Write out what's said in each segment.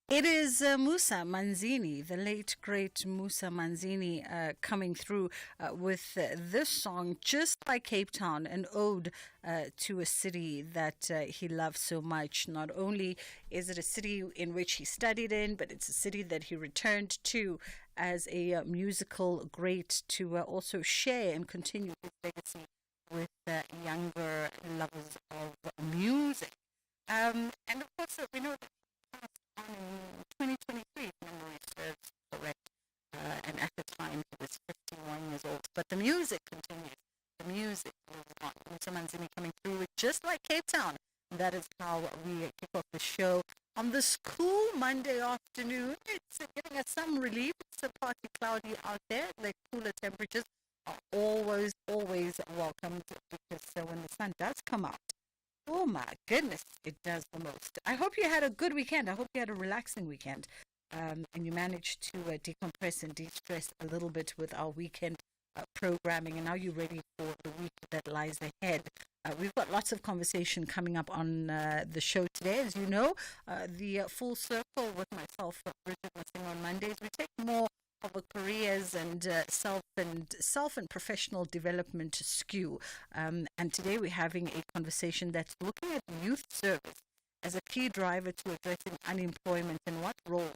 It is Musa Manzini, the late great Musa Manzini, coming through with this song, Just Like Cape Town, an ode to a city that he loves so much. Not only is it a city in which he studied in, but it's a city that he returned to as a musical great to also share and continue his legacy with younger lovers of music. And of course, we know that on in 2023, if memory serves correct, and at the time he was 51 years old. But the music continues. The music lives on. Musa Manzini coming through with Just Like Cape Town. And that is how we kick off the show on this cool Monday afternoon. It's giving us some relief. It's partly cloudy out there. The cooler temperatures are always welcomed because when the sun does come out, oh my goodness, it does the most. I hope you had a good weekend. I hope you had a relaxing weekend. And you managed to decompress and de-stress a little bit with our weekend programming. And now you're ready for the week that lies ahead. We've got lots of conversation coming up on the show today. As you know, the Full Circle with myself, Bridget Masinga, on Mondays. We take more of a careers and self and professional development skew. And today we're having a conversation that's looking at youth service as a key driver to addressing unemployment and what role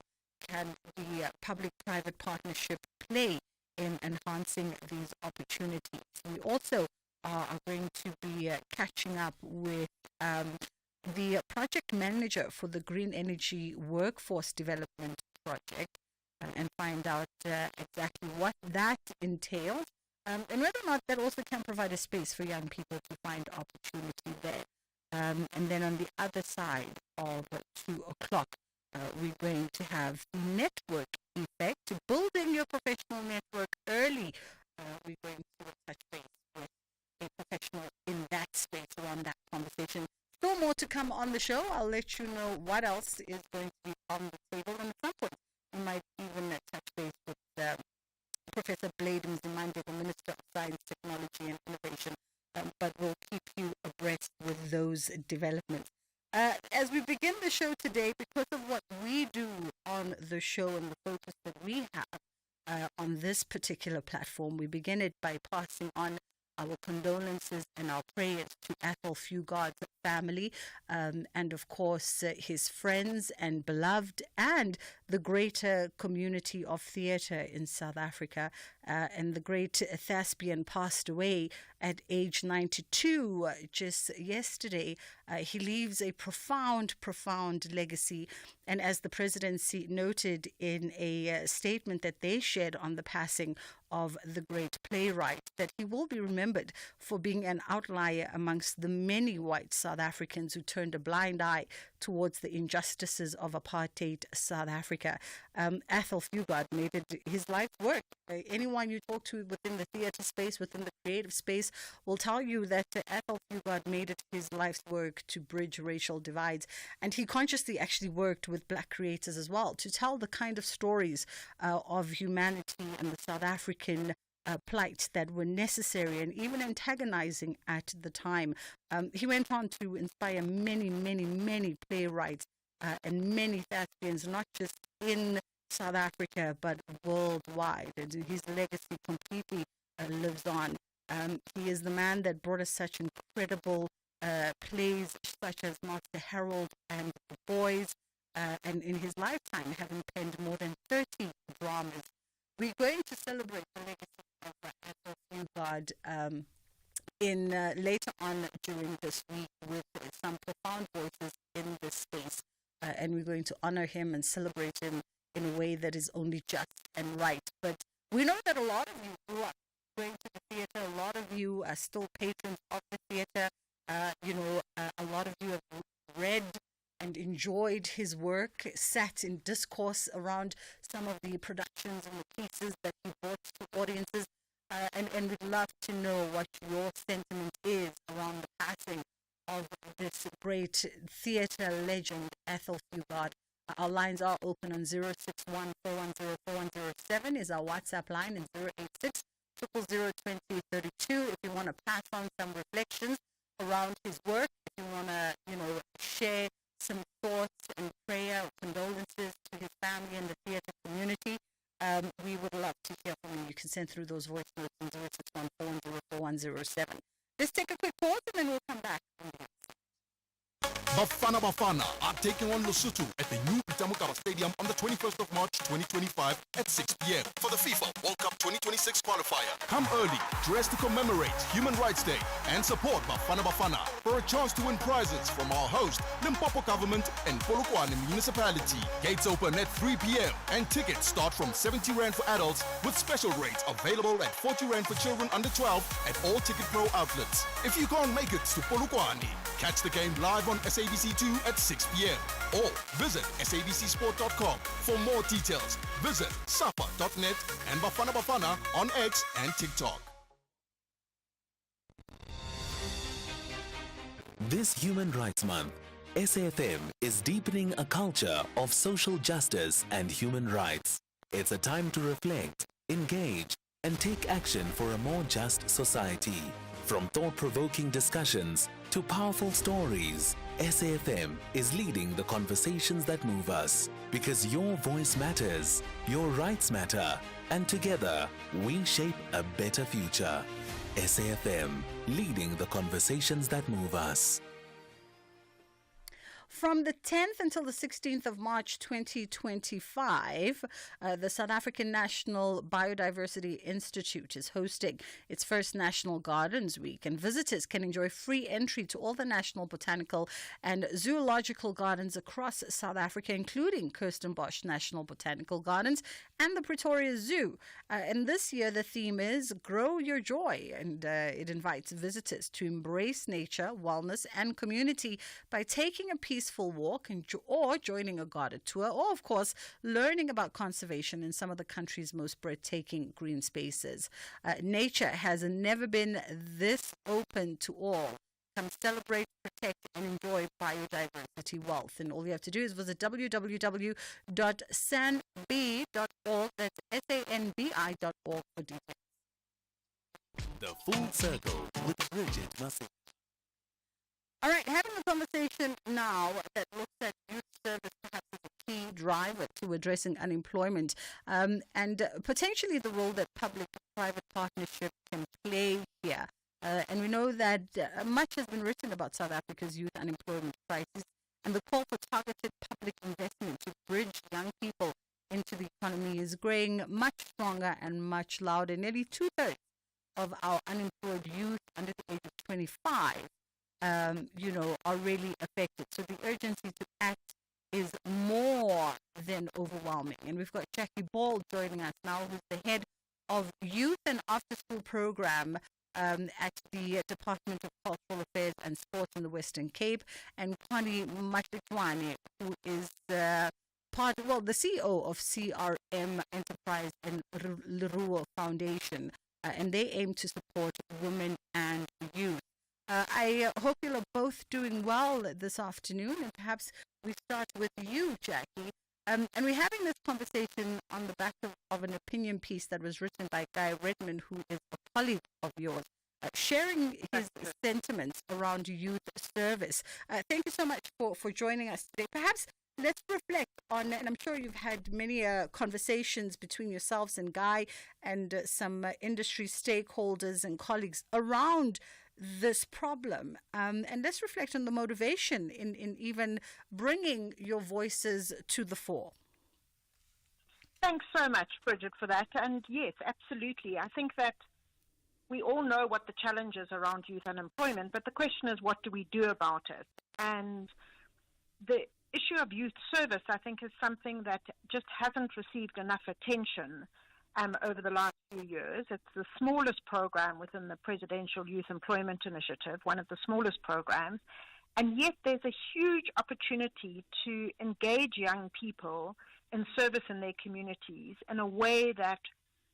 can the public-private partnership play in enhancing these opportunities. We also are going to be catching up with the project manager for the Green Energy Workforce Development Project and find out exactly what that entails and whether or not that also can provide a space for young people to find opportunity there. And then on the other side of 2 o'clock, we're going to have the network effect, building your professional network early. We're going to touch base with a professional in that space around that conversation. Still more to come on the show. I'll let you know what else is going to be on the table. And at some point, we might even touch base with Professor Blade Mzimande, the Minister of Science, Technology and Innovation. But we'll keep you abreast with those developments. As we begin the show today, because of what we do on the show and the focus that we have on this particular platform, we begin it by passing on our condolences and our prayers to Athol Fugard's family, and of course his friends and beloved, and the greater community of theatre in South Africa. And the great thespian passed away at age 92 just yesterday. He leaves a profound legacy. And as the presidency noted in a statement that they shared on the passing of the great playwright, that he will be remembered for being an outlier amongst the many white South Africans who turned a blind eye towards the injustices of apartheid South Africa. Athol Fugard made it his life's work. Anyone you talk to within the theatre space, within the creative space, will tell you that Athol Fugard made it his life's work to bridge racial divides. And he consciously actually worked with black creators as well to tell the kind of stories of humanity and the South African plight that were necessary and even antagonizing at the time. He went on to inspire many playwrights and many thespians, not just in South Africa, but worldwide. And his legacy completely lives on. He is the man that brought us such incredible plays such as Master Harold and the Boys, and in his lifetime having penned more than 30 dramas. We're going to celebrate the legacy of Athol Fugard in later on during this week with some profound voices in this space. And we're going to honor him and celebrate him in a way that is only just and right. But we know that a lot of you grew up going to the theater. A lot of you are still patrons of the theater. A lot of you have read and enjoyed his work, sat in discourse around some of the productions and the pieces that he brought to audiences. And we'd love to know what your sentiment is around the passing of this great theater legend, Ethel Fugard. Our lines are open on 061 410 is our WhatsApp line, and 086 000 2032 if you want to pass on some reflections around his work, if you want to, share some thoughts and prayer or condolences to his family and the theater community. We would love to hear from you. You can send through those voice notes on 061 410 Let's take a quick pause and then we'll come back. Bafana are taking on Lesotho at the new Pitamukaba Stadium on the 21st of March 2025 at 6 p.m. for the FIFA World Cup 2026 qualifier. Come early, dressed to commemorate Human Rights Day and support Bafana for a chance to win prizes from our host, Limpopo Government and Polokwane Municipality. Gates open at 3 p.m. and tickets start from 70 Rand for adults with special rates available at 40 Rand for children under 12 at all Ticket Pro outlets. If you can't make it to Polokwane, catch the game live on SABC2 at 6 p.m. or visit sabcsport.com. For more details, visit safa.net and Bafana on X and TikTok. This Human Rights Month, SAFM is deepening a culture of social justice and human rights. It's a time to reflect, engage, and take action for a more just society. From thought-provoking discussions to powerful stories, SAFM is leading the conversations that move us. Because your voice matters, your rights matter, and together we shape a better future. SAFM, leading the conversations that move us. From the 10th until the 16th of March 2025, the South African National Biodiversity Institute is hosting its first National Gardens Week, and visitors can enjoy free entry to all the national botanical and zoological gardens across South Africa, including Kirstenbosch National Botanical Gardens and the Pretoria Zoo. And this year, the theme is Grow Your Joy, and it invites visitors to embrace nature, wellness, and community by taking a peaceful walk or joining a guided tour, or of course learning about conservation in some of the country's most breathtaking green spaces. Nature has never been this open to all. Come celebrate, protect, and enjoy biodiversity wealth. And all you have to do is visit www.sanbi.org. That's sanbi.org for details. The Full Circle with Bridget Masinga. All right, having a conversation now that looks at youth service perhaps as a key driver to addressing unemployment and potentially the role that public-private partnership can play here. And we know that much has been written about South Africa's youth unemployment crisis, and the call for targeted public investment to bridge young people into the economy is growing much stronger and much louder. Nearly two-thirds of our unemployed youth under the age of 25 are really affected. So the urgency to act is more than overwhelming. And we've got Jackie Ball joining us now, who's the head of Youth and After School Program at the Department of Cultural Affairs and Sports in the Western Cape, and Connie Mashikwane, who is the CEO of CRM Enterprise and Leruo Foundation, and they aim to support women and youth. I hope you're both doing well this afternoon, and perhaps we start with you, Jackie. And we're having this conversation on the back of an opinion piece that was written by Guy Redman, who is a colleague of yours, sharing his sentiments around youth service. Thank you so much for joining us today. Perhaps let's reflect on, and I'm sure you've had many conversations between yourselves and Guy and some industry stakeholders and colleagues around this problem, and let's reflect on the motivation in even bringing your voices to the fore. Thanks so much, Bridget, for that. And yes, absolutely. I think that we all know what the challenges around youth unemployment, but the question is, what do we do about it? And the issue of youth service, I think, is something that just hasn't received enough attention over the last few years. It's the smallest program within the Presidential Youth Employment Initiative, one of the smallest programs, and yet there's a huge opportunity to engage young people in service in their communities in a way that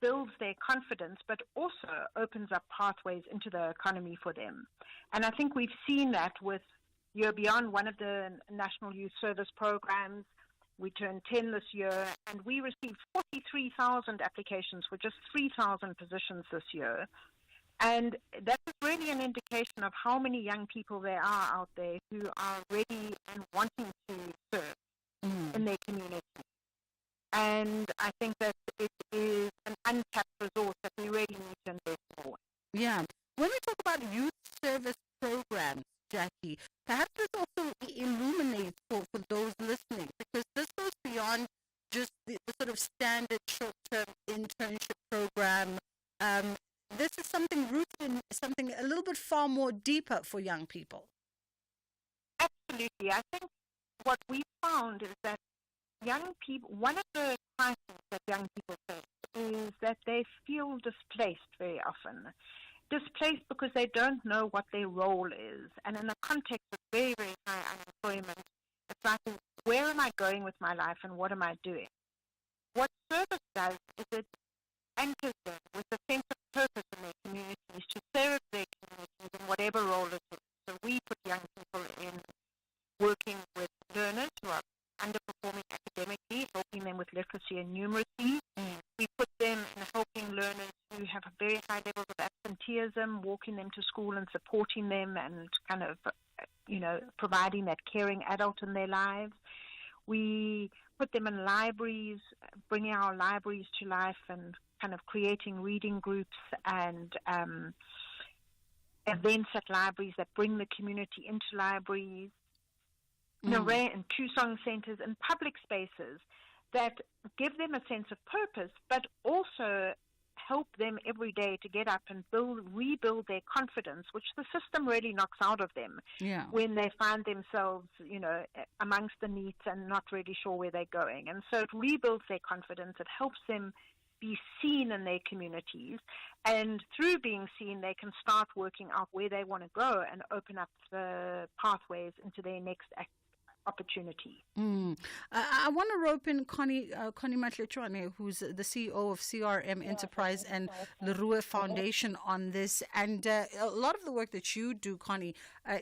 builds their confidence, but also opens up pathways into the economy for them. And I think we've seen that with Year Beyond, one of the National Youth Service programs. We turned 10 this year, and we received 43,000 applications for just 3,000 positions this year. And that is really an indication of how many young people there are out there who are ready and wanting to serve in their community. And I think that it is an untapped resource that we really need to invest more. Yeah. When we talk about youth service programs, Jackie, perhaps this also illuminates for those listening, because this goes beyond just the sort of standard short-term internship program. This is something rooted in something a little bit far more deeper for young people. Absolutely. I think what we found is that young people, one of the crises that young people face is that they feel displaced very often. Displaced because they don't know what their role is. And in the context of very, very high unemployment, it's like, where am I going with my life and what am I doing? What service does is it anchors them with a sense of purpose in their communities to serve their communities in whatever role it is. So we put young people in working with learners who are underperforming academically, helping them with literacy and numeracy. We put them in helping learners who have very high levels of absenteeism, walking them to school and supporting them and kind of, providing that caring adult in their lives. We put them in libraries, bringing our libraries to life and kind of creating reading groups and events at libraries that bring the community into libraries. Array and Kusong centers and public spaces that give them a sense of purpose, but also help them every day to get up and rebuild their confidence, which the system really knocks out of them when they find themselves, amongst the needs and not really sure where they're going. And so it rebuilds their confidence. It helps them be seen in their communities. And through being seen, they can start working out where they want to go and open up the pathways into their next opportunity. I want to rope in Connie Matletjwane, who's the CEO of CRM Enterprise and Leroux Foundation on this. And a lot of the work that you do, Connie,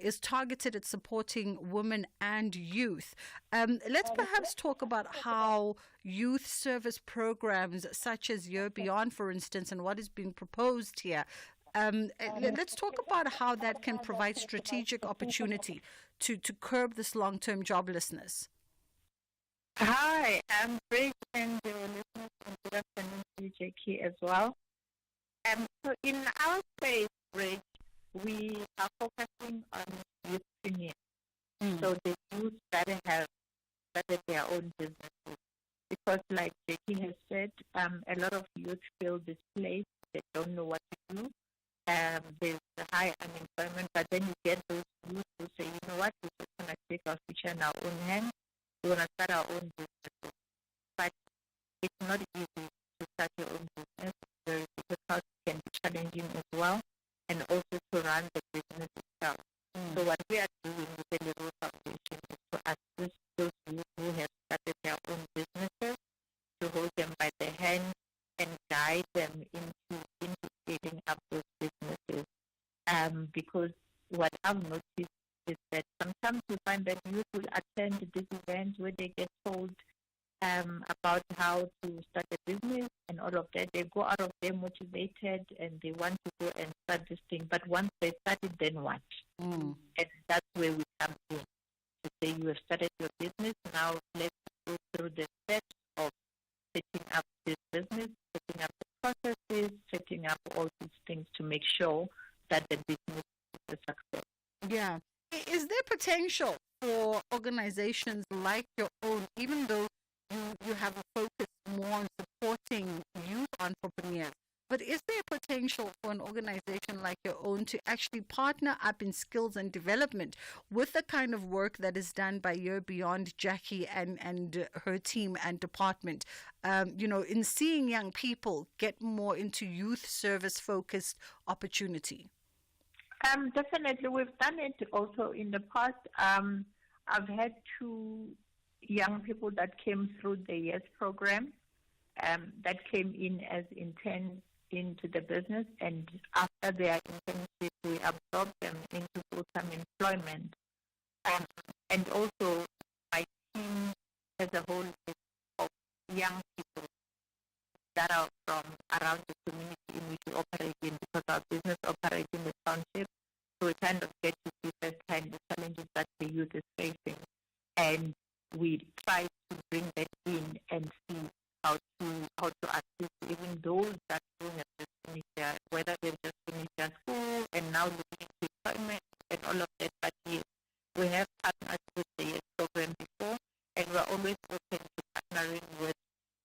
is targeted at supporting women and youth. Let's perhaps talk about how youth service programs such as Year Beyond, for instance, and what is being proposed here. Let's talk about how that can provide strategic opportunity to curb this long-term joblessness. Hi, I'm Bridget and your listeners, and good afternoon to you, Jackie, as well. So in our space, Bridget, we are focusing on youth premium. So the youth that have started their own businesses. Because like Jackie has said, a lot of youth feel displaced. They don't know what to do. There's high unemployment, but then you get those youth who say, you know what, we're just going to take our future in our own hands. We're going to start our own businesses. But it's not easy to start your own business. It's very difficult, it can be challenging as well, and also to run the business itself. So what we are doing with the Leroux Foundation is to assist those youth who have started their own businesses, to hold them by the hand and guide them into scaling up those businesses. Because what I've noticed is that sometimes you find that youth will attend these events where they get told about how to start a business and all of that. They go out of there motivated and they want to go and start this thing. But once they start it, then what? And that's where we come in to say you have started your business. Now let's go through the steps of setting up this business, setting up the processes, setting up all these things to make sure that the business is a success. Yeah. Is there potential for organizations like your own, even though you have a focus more on supporting youth entrepreneurs, But is there potential for an organization like your own to actually partner up in skills and development with the kind of work that is done by Year Beyond, Jackie and her team and department, in seeing young people get more into youth service focused opportunity? Definitely, we've done it also in the past. I've had 2 young people that came through the YES program that came in as interns into the business, and after their internship, we absorbed them into full-time employment. And also, my team as a whole is of young people that are from around the community in which we operate in, because our business operates in the township. So we kind of get to see firsthand the challenges that the youth is facing. And we try to bring that in and see how to assist even those that don't have just finished their, whether they've just finished their school and now looking into employment and all of that. But yes, we have partnered with the YES program before, and we're always open to partnering with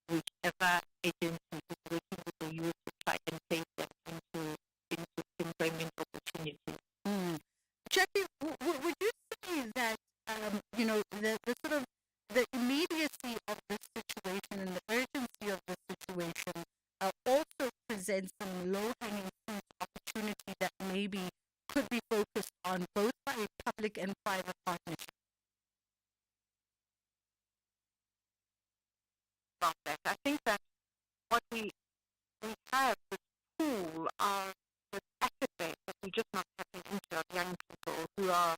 whichever agency is working with the youth to try and take them into employment opportunities. Jackie, would you say that the sort of the immediacy of this situation and the urgency of this situation also presents some low-hanging fruit opportunity that maybe could be focused on both by public and private partnership? About that, I think that what we have this pool of this asset base that we're just not tapping into, of young people who are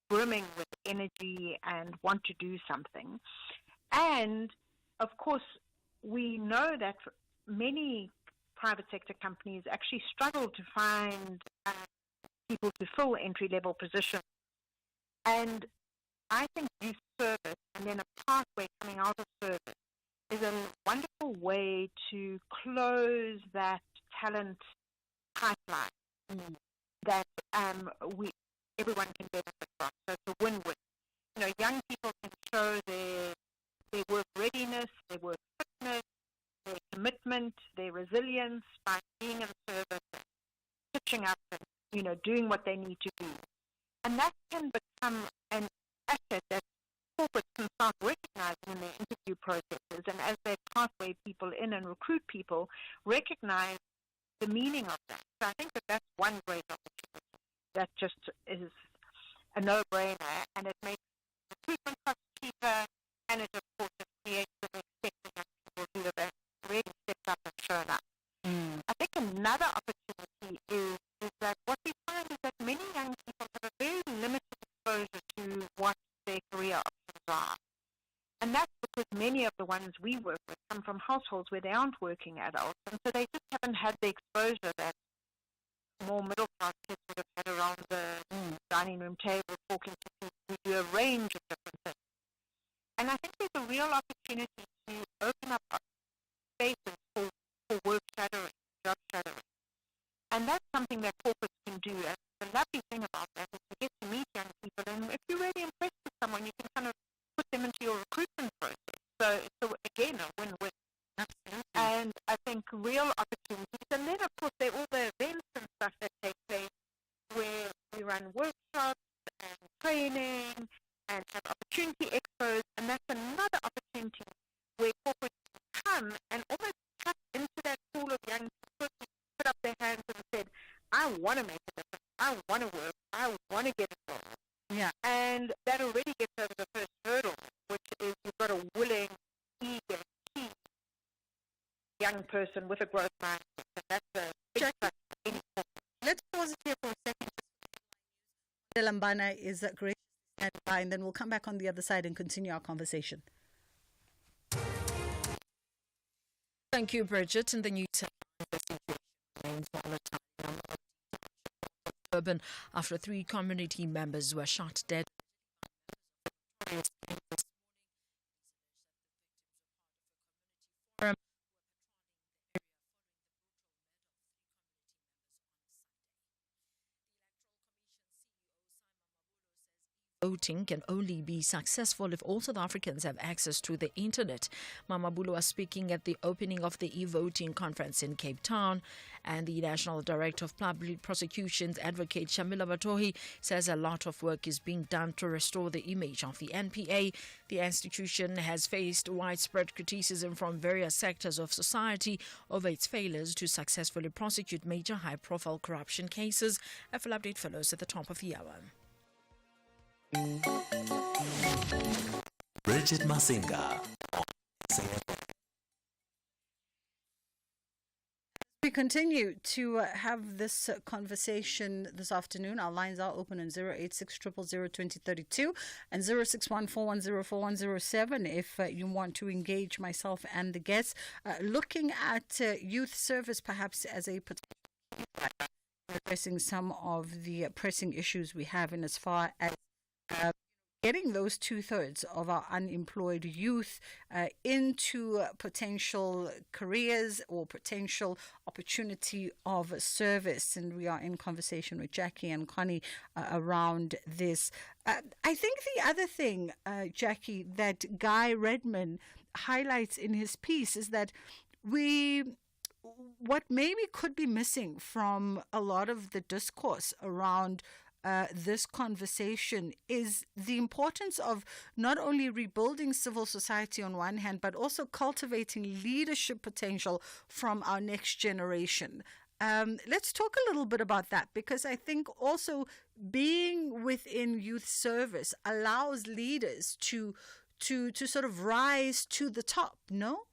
brimming with energy and want to do something. And of course, we know that many private sector companies actually struggle to find people to fill entry-level positions. And I think youth service and then a pathway coming out of service is a wonderful way to close that talent pipeline that everyone can benefit from. So it's a win-win. Young people can show their work readiness, their work fitness, their commitment, their resilience by being in service, pitching up and, doing what they need to do. And that can become an asset that corporates can start recognizing in their interview processes, and as they pathway people in and recruit people, recognize the meaning of that. So I think that that's one great opportunity that just is a no-brainer, and it makes recruitment costs cheaper, and it, of course, it creates an acceptance that people who have really stepped up and shown up. I think another opportunity is that what we find is that many young people have a very limited exposure to what their career options are. And that's because many of the ones we work with come from households where they aren't working adults, and so they just haven't had the exposure that more middle-class kids would have had around the dining room table talking to people who do a range of different things. And I think there's a real opportunity to open up spaces for work shadowing, job shadowing. And that's something that corporates can do. And the lovely thing about that is you get to meet young people, and if you're really impressed with someone, you can kind of put them into your recruitment process. So again, a win-win. Absolutely. And I think real opportunities, and then of course there are all the events and stuff that take place where we run workshops and training and have opportunity expos, and that's another opportunity where corporates come and almost tap into that pool of young people who put up their hands and said, I want to make a difference, I want to work, I want to get involved. Yeah. And that already gets over the first hurdle, which is you've got a willing, eager, keen young person with a growth mindset. And that's a big plus for any corporate. Let's pause it here for a second. Lambana is graciously standing by, and then we'll come back on the other side and continue our conversation. Thank you, Bridget. In the New South Wales situation remains volatile. Urban after 3 community members were shot dead. voting can only be successful if all South Africans have access to the internet. Mamabulu was speaking at the opening of the e-voting conference in Cape Town, and the National Director of Public Prosecutions, Advocate Shamila Batohi, says a lot of work is being done to restore the image of the NPA. The institution has faced widespread criticism from various sectors of society over its failures to successfully prosecute major high-profile corruption cases. A full update follows at the top of the hour. Bridget Masinga. We continue to have this conversation this afternoon. Our lines are open on 086 000 2032 and 0614104107 if you want to engage myself and the guests. Looking at youth service perhaps as a addressing some of the pressing issues we have in as far as getting those 2/3 of our unemployed youth into potential careers or potential opportunity of service. And we are in conversation with Jackie and Connie around this. I think the other thing, Jackie, that Guy Redman highlights in his piece is that what maybe could be missing from a lot of the discourse around this conversation is the importance of not only rebuilding civil society on one hand, but also cultivating leadership potential from our next generation. Let's talk a little bit about that, because I think also being within youth service allows leaders to sort of rise to the top, no?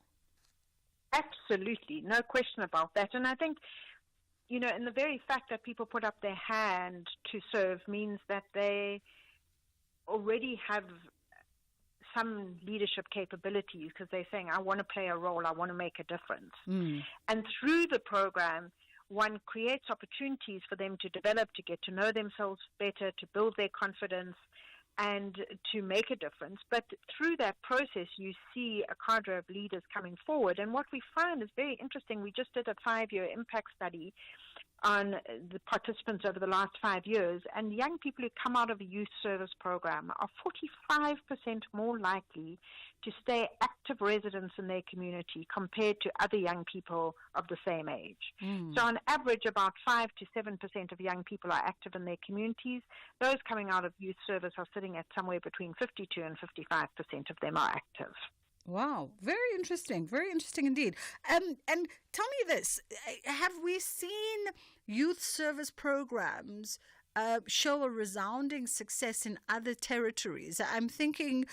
Absolutely, no question about that. And I think, you know, and the very fact that people put up their hand to serve means that they already have some leadership capabilities, because they're saying, I want to play a role, I want to make a difference. And through the program, one creates opportunities for them to develop, to get to know themselves better, to build their confidence, and to make a difference. But through that process, you see a cadre of leaders coming forward. And what we find is very interesting. We just did a 5-year impact study on the participants over the last 5 years, and young people who come out of a youth service program are 45% more likely to stay active residents in their community compared to other young people of the same age. So on average, about 5 to 7% of young people are active in their communities. Those coming out of youth service are sitting at somewhere between 52 and 55% of them are active. Wow, very interesting indeed. And tell me this, have we seen youth service programs show a resounding success in other territories? I'm thinking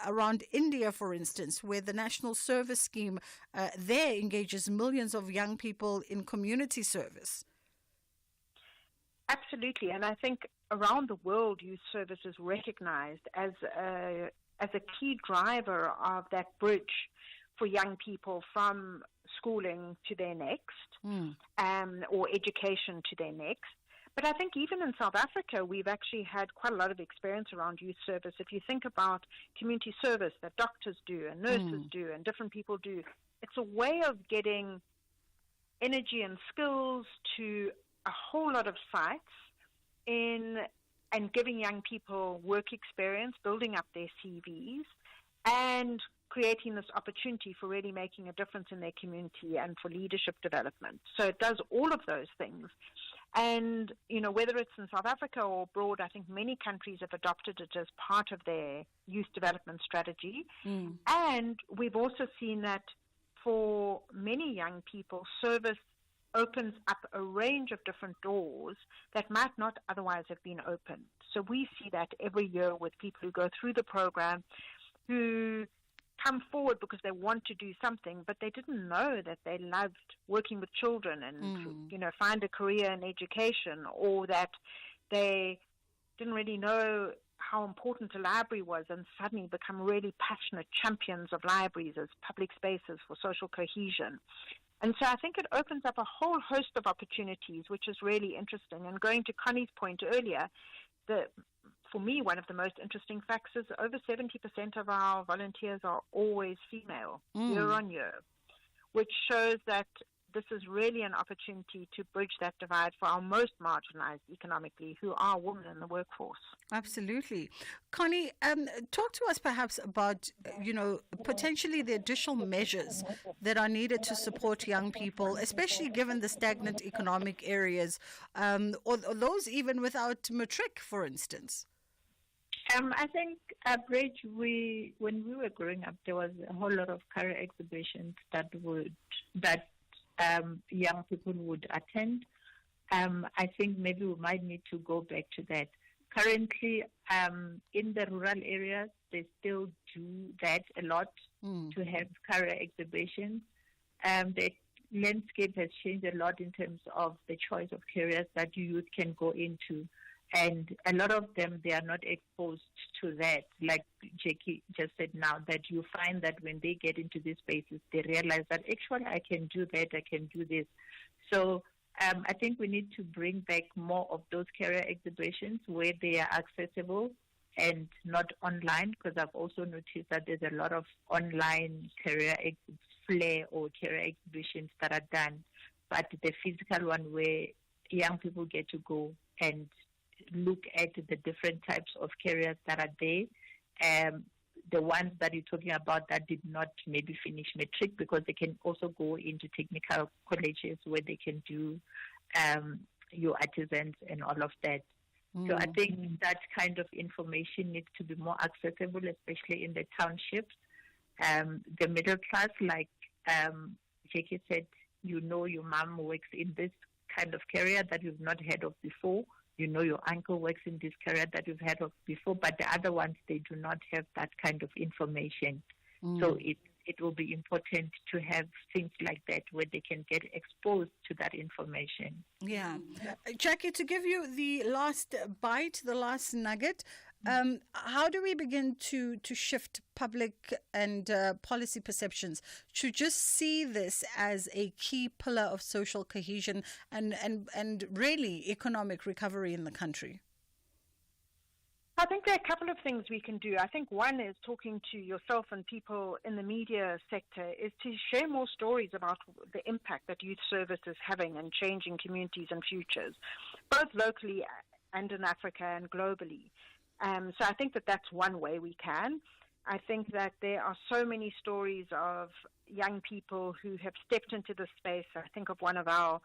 around India, for instance, where the National Service Scheme there engages millions of young people in community service. Absolutely, and I think around the world, youth service is recognized as a key driver of that bridge for young people from schooling to their next, or education to their next. But I think even in South Africa, we've actually had quite a lot of experience around youth service. If you think about community service that doctors do and nurses do and different people do, it's a way of getting energy and skills to a whole lot of sites and giving young people work experience, building up their CVs, and creating this opportunity for really making a difference in their community and for leadership development. So it does all of those things. And, you know, whether it's in South Africa or abroad, I think many countries have adopted it as part of their youth development strategy. And we've also seen that for many young people, service opens up a range of different doors that might not otherwise have been opened. So we see that every year with people who go through the program who come forward because they want to do something, but they didn't know that they loved working with children and, you know, find a career in education, or that they didn't really know how important a library was and suddenly become really passionate champions of libraries as public spaces for social cohesion. And so I think it opens up a whole host of opportunities, which is really interesting. And going to Connie's point earlier, for me, one of the most interesting facts is over 70% of our volunteers are always female, year on year, which shows that this is really an opportunity to bridge that divide for our most marginalized economically, who are women in the workforce. Absolutely. Connie, talk to us perhaps about, potentially the additional measures that are needed to support young people, especially given the stagnant economic areas, or those even without matric, for instance. I think, Bridge, when we were growing up, there was a whole lot of career exhibitions that young people would attend. I think maybe we might need to go back to that. Currently, in the rural areas, they still do that a lot to have career exhibitions. The landscape has changed a lot in terms of the choice of careers that youth can go into. And a lot of them, they are not exposed to that. Like Jackie just said now, that you find that when they get into these spaces, they realize that actually I can do that, I can do this. So I think we need to bring back more of those career exhibitions where they are accessible and not online, because I've also noticed that there's a lot of online career flair or career exhibitions that are done. But the physical one where young people get to go and look at the different types of careers that are there. The ones that you're talking about that did not maybe finish matric, because they can also go into technical colleges where they can do your artisans and all of that. So I think that kind of information needs to be more accessible, especially in the townships. The middle class, like Jackie said, your mom works in this kind of career that you've not heard of before. Your uncle works in this career that you've heard of before, but the other ones, they do not have that kind of information. So it will be important to have things like that where they can get exposed to that information. Yeah. Jackie, to give you the last bite, the last nugget, how do we begin to shift public and policy perceptions to just see this as a key pillar of social cohesion and really economic recovery in the country? I think there are a couple of things we can do. I think one is talking to yourself and people in the media sector is to share more stories about the impact that youth service is having and changing communities and futures, both locally and in Africa and globally. So I think that that's one way we can. I think that there are so many stories of young people who have stepped into this space. I think of one of our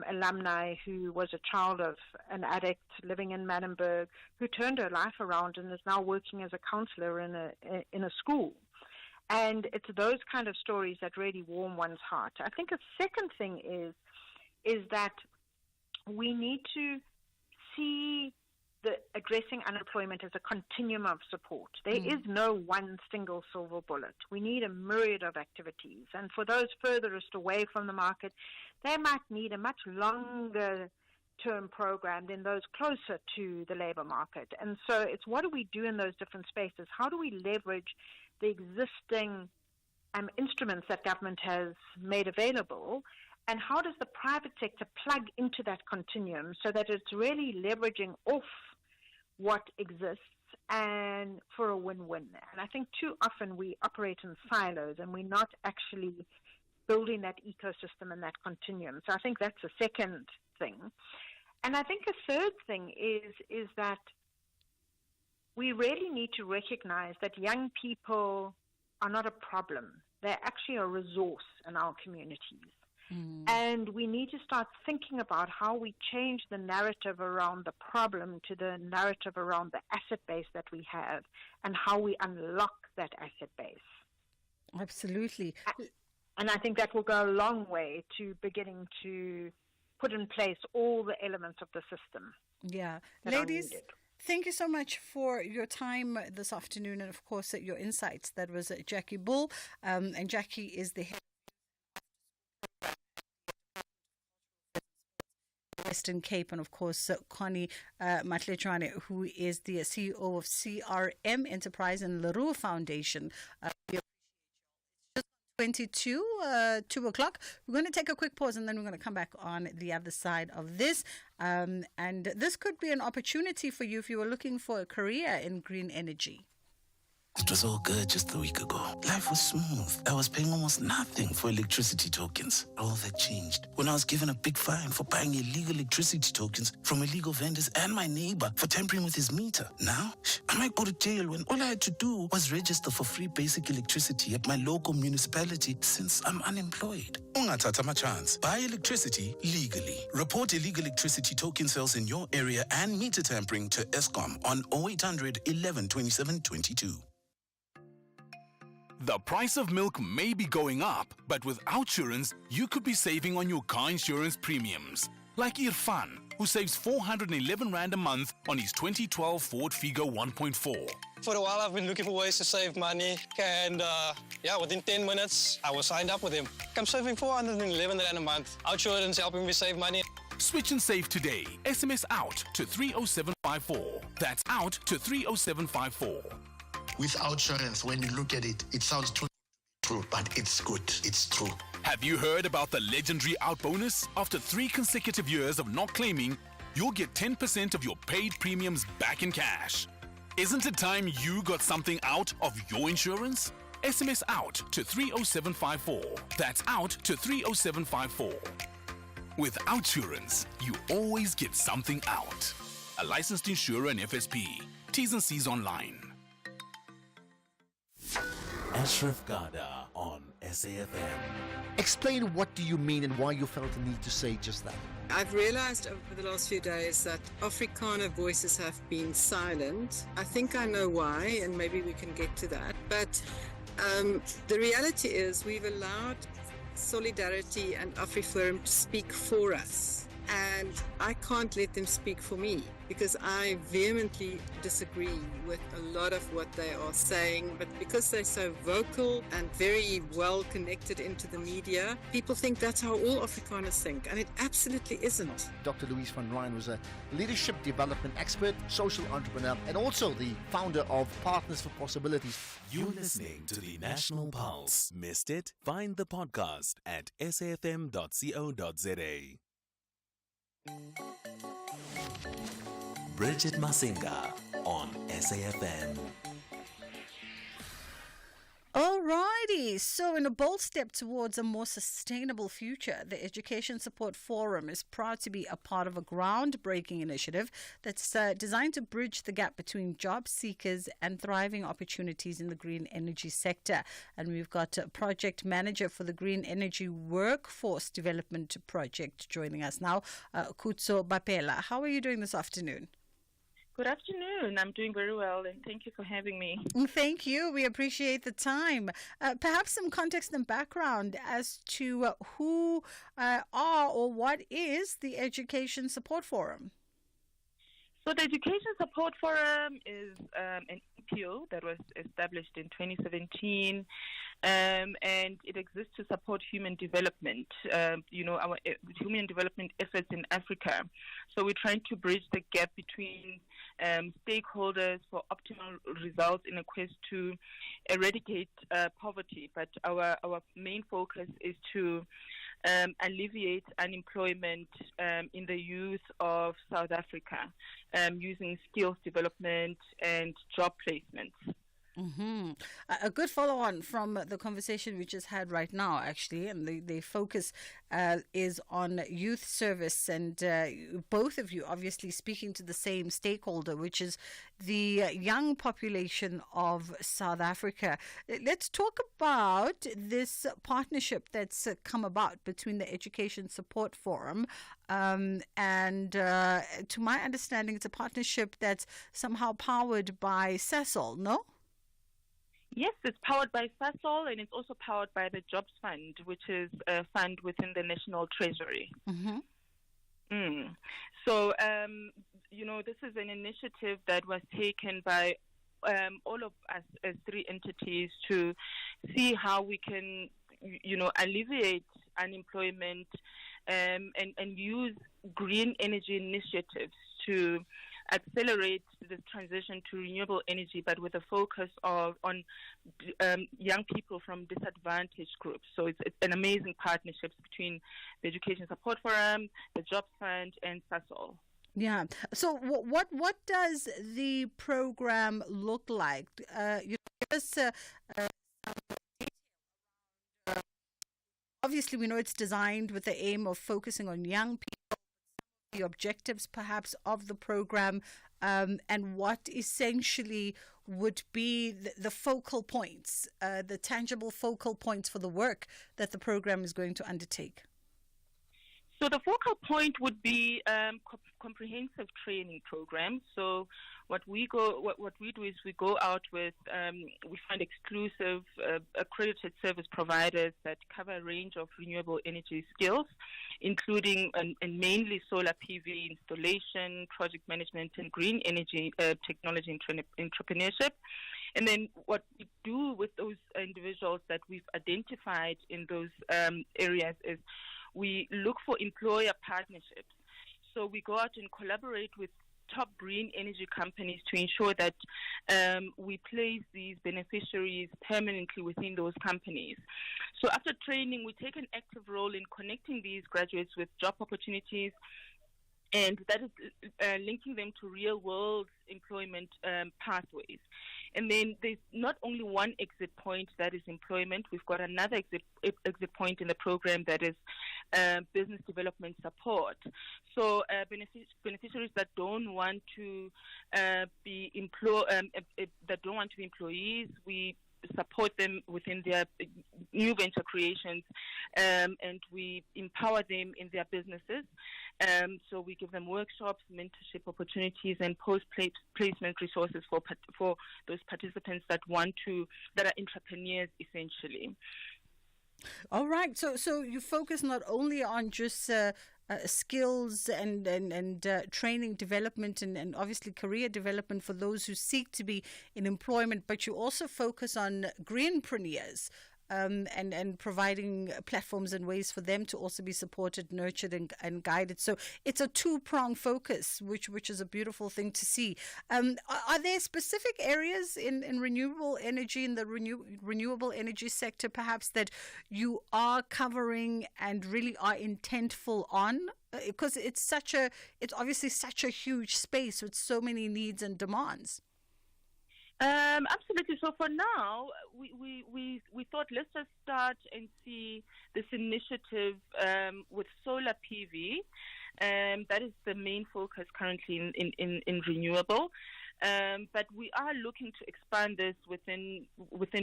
alumni who was a child of an addict living in Manenberg, who turned her life around and is now working as a counselor in a school. And it's those kind of stories that really warm one's heart. I think a second thing is that we need to see addressing unemployment as a continuum of support. There is no one single silver bullet. We need a myriad of activities. And for those furthest away from the market, they might need a much longer term program than those closer to the labor market. And so it's what do we do in those different spaces? How do we leverage the existing instruments that government has made available? And how does the private sector plug into that continuum so that it's really leveraging off what exists and for a win-win? And I think too often we operate in silos and we're not actually building that ecosystem and that continuum. So I think that's the second thing. And I think a third thing is that we really need to recognize that young people are not a problem. They're actually a resource in our communities. And we need to start thinking about how we change the narrative around the problem to the narrative around the asset base that we have and how we unlock that asset base. Absolutely. And I think that will go a long way to beginning to put in place all the elements of the system. Yeah. Ladies, thank you so much for your time this afternoon and, of course, your insights. That was Jackie Bull. And Jackie is the head Western Cape, and of course Connie Matletjane, who is the CEO of CRM Enterprise and Leroux Foundation. We appreciate you. It's just 2 o'clock. We're going to take a quick pause and then we're going to come back on the other side of this. And this could be an opportunity for you if you were looking for a career in green energy. It was all good just a week ago. Life was smooth. I was paying almost nothing for electricity tokens. All that changed when I was given a big fine for buying illegal electricity tokens from illegal vendors and my neighbor for tampering with his meter. Now, I might go to jail when all I had to do was register for free basic electricity at my local municipality since I'm unemployed. Ungathatha ama chance. Buy electricity legally. Report illegal electricity token sales in your area and meter tampering to Eskom on 0800 11 27 22. The price of milk may be going up, but with Outsurance, you could be saving on your car insurance premiums. Like Irfan, who saves 411 Rand a month on his 2012 Ford Figo 1.4. For a while, I've been looking for ways to save money, and within 10 minutes, I was signed up with him. I'm saving 411 Rand a month. Outsurance helping me save money. Switch and save today. SMS out to 30754. That's out to 30754. With Outsurance, when you look at it, it sounds too true, but it's good. It's true. Have you heard about the legendary Out bonus? After 3 consecutive years of not claiming, you'll get 10% of your paid premiums back in cash. Isn't it time you got something out of your insurance? SMS out to 30754. That's out to 30754. With Outsurance, you always get something out. A licensed insurer and FSP. T's and C's online. Ashraf Garda on SAFM. Explain what do you mean and why you felt the need to say just that. I've realized over the last few days that Afrikaner voices have been silent. I think I know why, and maybe we can get to that. But the reality is we've allowed Solidarity and AfriForum to speak for us. And I can't let them speak for me because I vehemently disagree with a lot of what they are saying. But because they're so vocal and very well connected into the media, people think that's how all Afrikaners think. And it absolutely isn't. Dr. Louise van Rijn was a leadership development expert, social entrepreneur, and also the founder of Partners for Possibilities. You're listening to the National Pulse. Missed it? Find the podcast at safm.co.za. Bridget Masinga on SAFM. Alrighty, so in a bold step towards a more sustainable future, the Education Support Forum is proud to be a part of a groundbreaking initiative that's designed to bridge the gap between job seekers and thriving opportunities in the green energy sector. And we've got a project manager for the Green Energy Workforce Development Project joining us now, Kutso Bapela. How are you doing this afternoon? Good afternoon. I'm doing very well, and thank you for having me. Thank you. We appreciate the time. Perhaps some context and background as to who are or what is the Education Support Forum. So the Education Support Forum is an EPO that was established in 2017, and it exists to support human development, our human development efforts in Africa. So we're trying to bridge the gap between stakeholders for optimal results in a quest to eradicate poverty. But our main focus is to alleviate unemployment in the youth of South Africa using skills development and job placements. Mm-hmm. A good follow-on from the conversation we just had right now, actually, and the focus is on youth service, and both of you obviously speaking to the same stakeholder, which is the young population of South Africa. Let's talk about this partnership that's come about between the Education Support Forum and to my understanding, it's a partnership that's somehow powered by Cecil, no? Yes, it's powered by SASOL, and it's also powered by the Jobs Fund, which is a fund within the National Treasury. Mm-hmm. So, this is an initiative that was taken by all of us as 3 entities to see how we can, alleviate unemployment and use green energy initiatives to accelerate the transition to renewable energy, but with a focus on young people from disadvantaged groups. So it's an amazing partnership between the Education Support Forum, the Jobs Fund, and SASOL. Yeah. So what does the program look like? You're us obviously, we know it's designed with the aim of focusing on young people, the objectives perhaps of the program, and what essentially would be the focal points, the tangible focal points for the work that the program is going to undertake? So the focal point would be comprehensive training program. So what we do is we go out with we find exclusive accredited service providers that cover a range of renewable energy skills, including and mainly solar PV installation, project management, and green energy technology entrepreneurship. And then what we do with those individuals that we've identified in those areas is we look for employer partnerships. So we go out and collaborate with top green energy companies to ensure that we place these beneficiaries permanently within those companies. So after training, we take an active role in connecting these graduates with job opportunities, and that is linking them to real-world employment pathways. And then there's not only one exit point that is employment. We've got another exit point in the program that is business development support. So beneficiaries that don't want to be employees, we support them within their new venture creations, and we empower them in their businesses. So we give them workshops, mentorship opportunities, and post-placement resources for those participants that are entrepreneurs, essentially. All right. So you focus not only on just skills and training development and obviously career development for those who seek to be in employment, but you also focus on greenpreneurs. And providing platforms and ways for them to also be supported, nurtured, and guided. So it's a two-pronged focus, which is a beautiful thing to see. Are there specific areas in renewable energy, in the renewable energy sector, perhaps, that you are covering and really are intentful on? Because it's obviously such a huge space with so many needs and demands. Absolutely. So for now, we thought let's just start and see this initiative with solar PV. That is the main focus currently in renewable. But we are looking to expand this within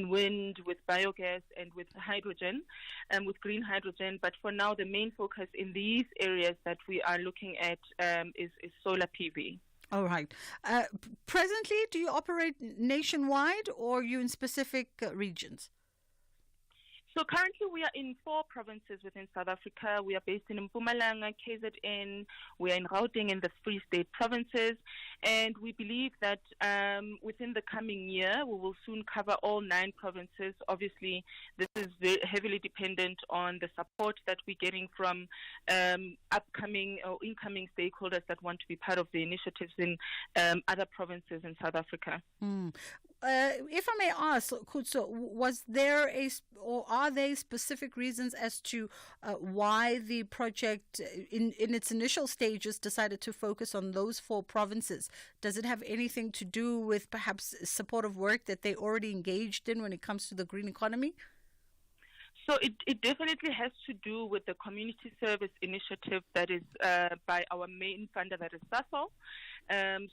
wind, with biogas, and with hydrogen, and with green hydrogen. But for now, the main focus in these areas that we are looking at is solar PV. All right. Presently, do you operate nationwide or are you in specific regions? So currently we are in 4 provinces within South Africa. We are based in Mpumalanga, KZN, we are in Gauteng and the Free State provinces, and we believe that within the coming year we will soon cover all 9 provinces. Obviously, this is very heavily dependent on the support that we're getting from upcoming or incoming stakeholders that want to be part of the initiatives in other provinces in South Africa. If I may ask, Kutso, are there specific reasons as to why the project in its initial stages decided to focus on those 4 provinces? Does it have anything to do with perhaps supportive work that they already engaged in when it comes to the green economy? So it definitely has to do with the community service initiative that is by our main funder, that is SASOL.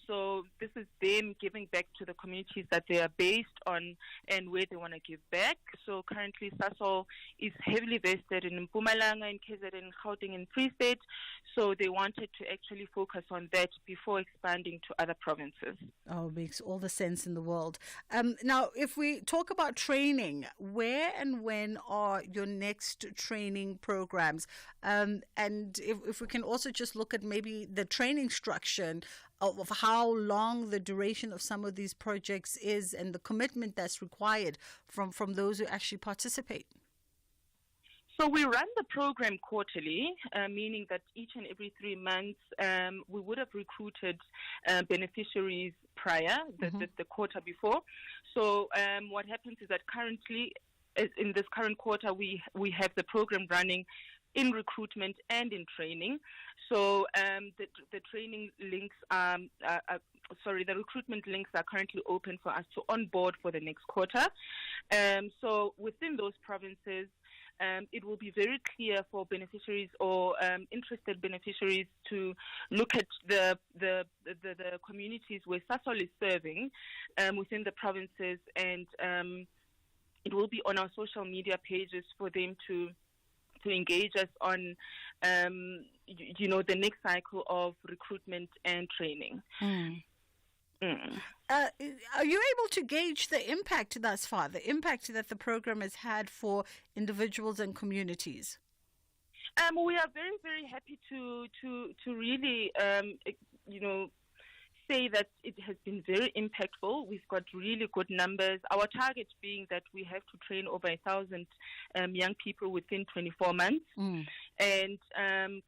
So this is them giving back to the communities that they are based on and where they want to give back. So currently SASOL is heavily vested in Mpumalanga, in KZN, Gauteng, and Free State. So they wanted to actually focus on that before expanding to other provinces. Oh, makes all the sense in the world. Now, if we talk about training, where and when are your next training programs? And if we can also just look at maybe the training structure of how long the duration of some of these projects is and the commitment that's required from those who actually participate. So we run the program quarterly, meaning that each and every 3 months we would have recruited beneficiaries prior, the quarter before. So what happens is that currently, in this current quarter, we have the program running in recruitment and in training. So the training links the recruitment links are currently open for us to onboard for the next quarter. So within those provinces, it will be very clear for beneficiaries or interested beneficiaries to look at the communities where SASOL is serving within the provinces, and it will be on our social media pages for them to engage us on, the next cycle of recruitment and training. Are you able to gauge the impact thus far, the impact that the program has had for individuals and communities? We are very, very happy to really, say that it has been very impactful. We've got really good numbers. Our target being that we have to train over 1,000 young people within 24 months. And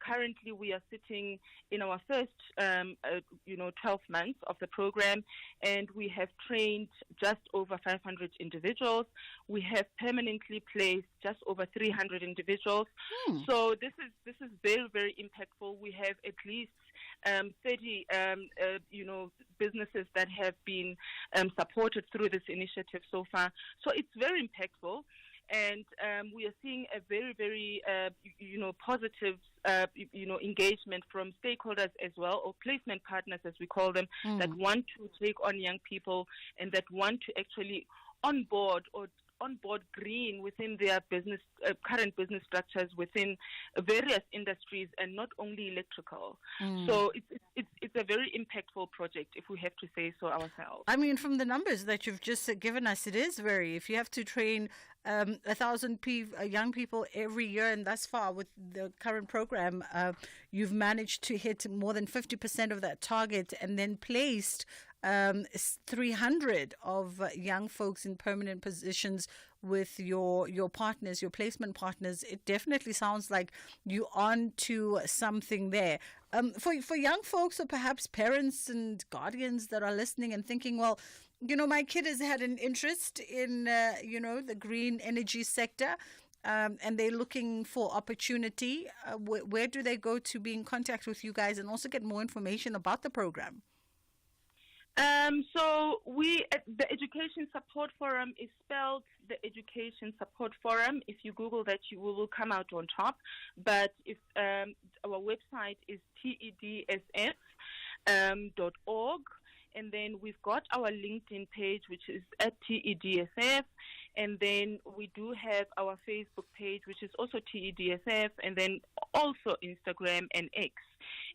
currently we are sitting in our first, 12 months of the program, and we have trained just over 500 individuals. We have permanently placed just over 300 individuals. So this is very, very impactful. We have at least 30, businesses that have been supported through this initiative so far. So it's very impactful, and we are seeing a very, very, positive, engagement from stakeholders as well, or placement partners, as we call them, that want to take on young people and that want to actually onboard green within their business, current business structures within various industries, and not only electrical. So it's a very impactful project, if we have to say so ourselves. I mean, from the numbers that you've just given us, it is very. If you have to train 1,000 young people every year, and thus far with the current program, you've managed to hit more than 50% of that target, and then placed 300 of young folks in permanent positions with your partners, your placement partners. It definitely sounds like you're on to something there. For young folks, or perhaps parents and guardians that are listening and thinking, well, my kid has had an interest in, the green energy sector, and they're looking for opportunity. Where do they go to be in contact with you guys and also get more information about the program? So the Education Support Forum is spelled the Education Support Forum. If you Google that, you will come out on top. But if our website is tedsf.org, and then we've got our LinkedIn page, which is at TEDSF, and then we do have our Facebook page, which is also TEDSF, and then also Instagram and X.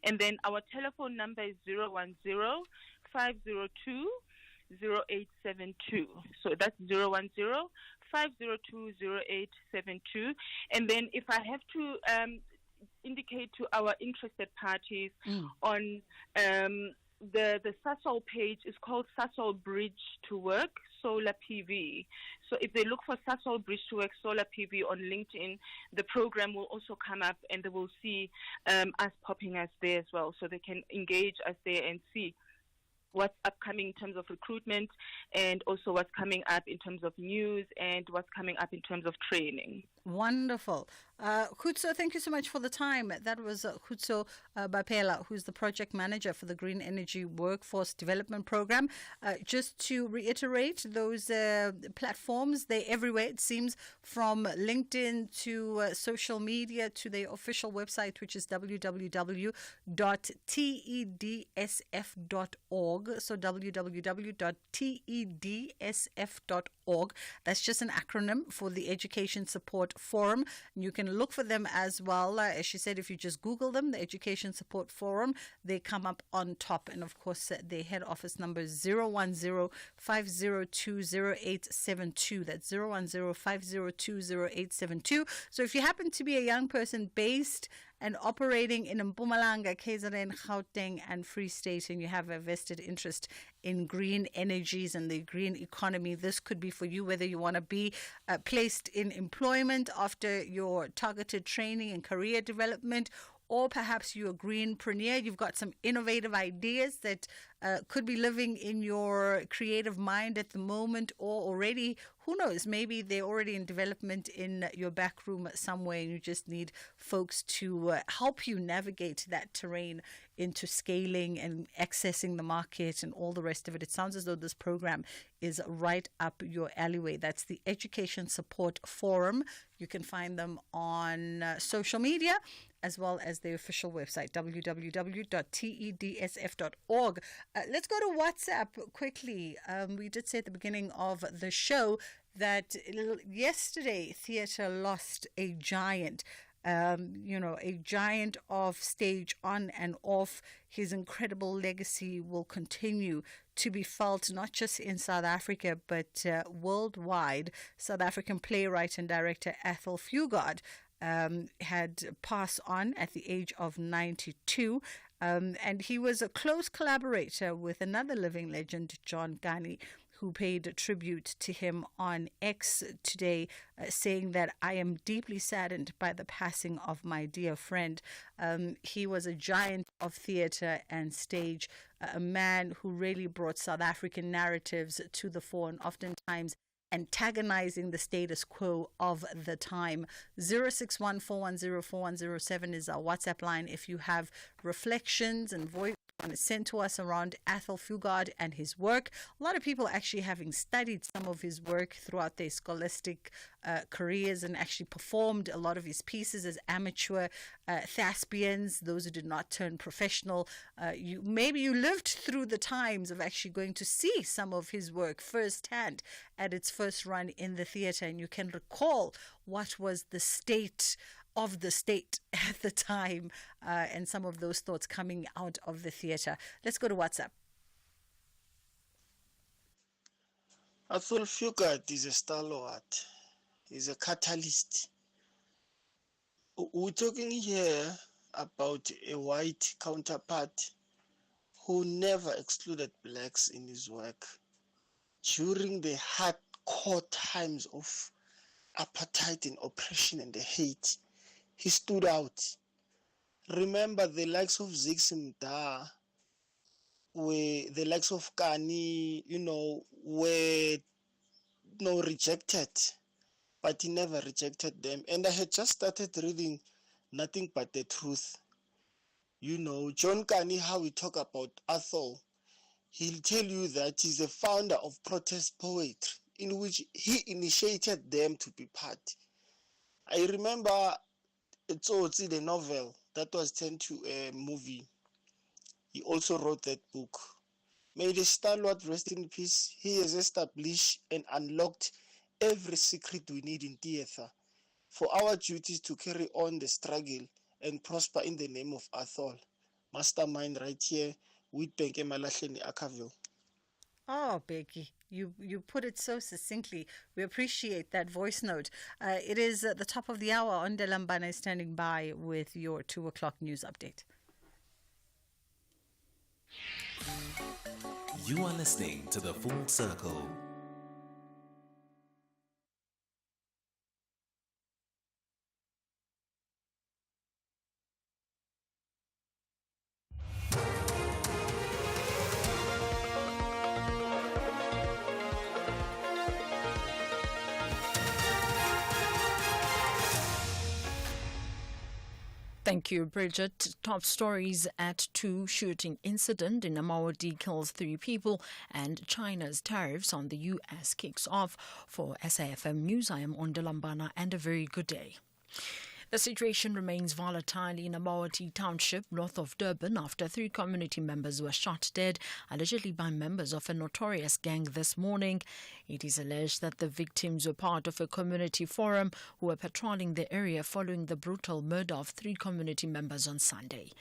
And then our telephone number is 010-502-0872. So that's 010-502-0872. And then if I have to indicate to our interested parties on the SASOL page is called SASOL Bridge to Work Solar PV. So if they look for SASOL Bridge to Work Solar PV on LinkedIn, the program will also come up, and they will see us popping us there as well. So they can engage us there and see what's upcoming in terms of recruitment, and also what's coming up in terms of news, and what's coming up in terms of training. Wonderful. Khutso, thank you so much for the time. That was Khutso Bapela, who's the project manager for the Green Energy Workforce Development Program. Just to reiterate, those platforms, they're everywhere, it seems, from LinkedIn to social media to their official website, which is www.tedsf.org. So www.tedsf.org. That's just an acronym for the Education Support Forum. You can look for them as well. As she said, if you just Google them, the Education Support Forum, they come up on top. And of course, their head office number is 010-502-0872. That's 010-502-0872. So if you happen to be a young person based and operating in Mpumalanga, KZN, Gauteng, and Free State, and you have a vested interest in green energies and the green economy, this could be for you, whether you want to be placed in employment after your targeted training and career development, or perhaps you're a greenpreneur, you've got some innovative ideas that could be living in your creative mind at the moment, or already, who knows, maybe they're already in development in your back room somewhere, and you just need folks to help you navigate that terrain into scaling and accessing the market and all the rest of it. It sounds as though this program is right up your alleyway. That's the Education Support Forum. You can find them on social media as well as their official website, www.tedsf.org. Let's go to WhatsApp quickly. We did say at the beginning of the show that yesterday theatre lost a giant. A giant of stage on and off. His incredible legacy will continue to be felt not just in South Africa but worldwide. South African playwright and director Athol Fugard had passed on at the age of 92. And he was a close collaborator with another living legend, John Gani, who paid tribute to him on X today, saying that I am deeply saddened by the passing of my dear friend. He was a giant of theatre and stage, a man who really brought South African narratives to the fore and oftentimes antagonizing the status quo of the time. 061-410-4107 is our WhatsApp line if you have reflections and voice sent to us around Athol Fugard and his work. A lot of people actually having studied some of his work throughout their scholastic careers and actually performed a lot of his pieces as amateur thespians, those who did not turn professional. Maybe you lived through the times of actually going to see some of his work firsthand at its first run in the theatre, and you can recall what was the state of the state at the time, and some of those thoughts coming out of the theatre. Let's go to WhatsApp. Athol Fugard is a stalwart. He's a catalyst. We're talking here about a white counterpart who never excluded blacks in his work. During the hardcore times of apartheid and oppression and the hate, he stood out. Remember, the likes of Ziximda, where the likes of Kani, were rejected, but he never rejected them. And I had just started reading Nothing But the Truth. John Kani, how we talk about Athol, he'll tell you that he's the founder of protest poetry, in which he initiated them to be part. I remember Tsotsi, the novel that was turned to a movie. He also wrote that book. May the stalwart rest in peace. He has established and unlocked every secret we need in theatre for our duties to carry on the struggle and prosper in the name of Athol. Mastermind right here with Benke Malahleni Akaville. Oh, Becky, you put it so succinctly. We appreciate that voice note. It is at the top of the hour. Ondelambana is standing by with your 2 o'clock news update. You are listening to The Full Circle. Thank you, Bridget. Top stories at 2. Shooting incident in Amaoti kills 3 people, and China's tariffs on the U.S. kicks off. For SAFM News, I am Ondelambana, and a very good day. The situation remains volatile in Amaoti Township, north of Durban, after 3 community members were shot dead, allegedly by members of a notorious gang this morning. It is alleged that the victims were part of a community forum who were patrolling the area following the brutal murder of 3 community members on Sunday.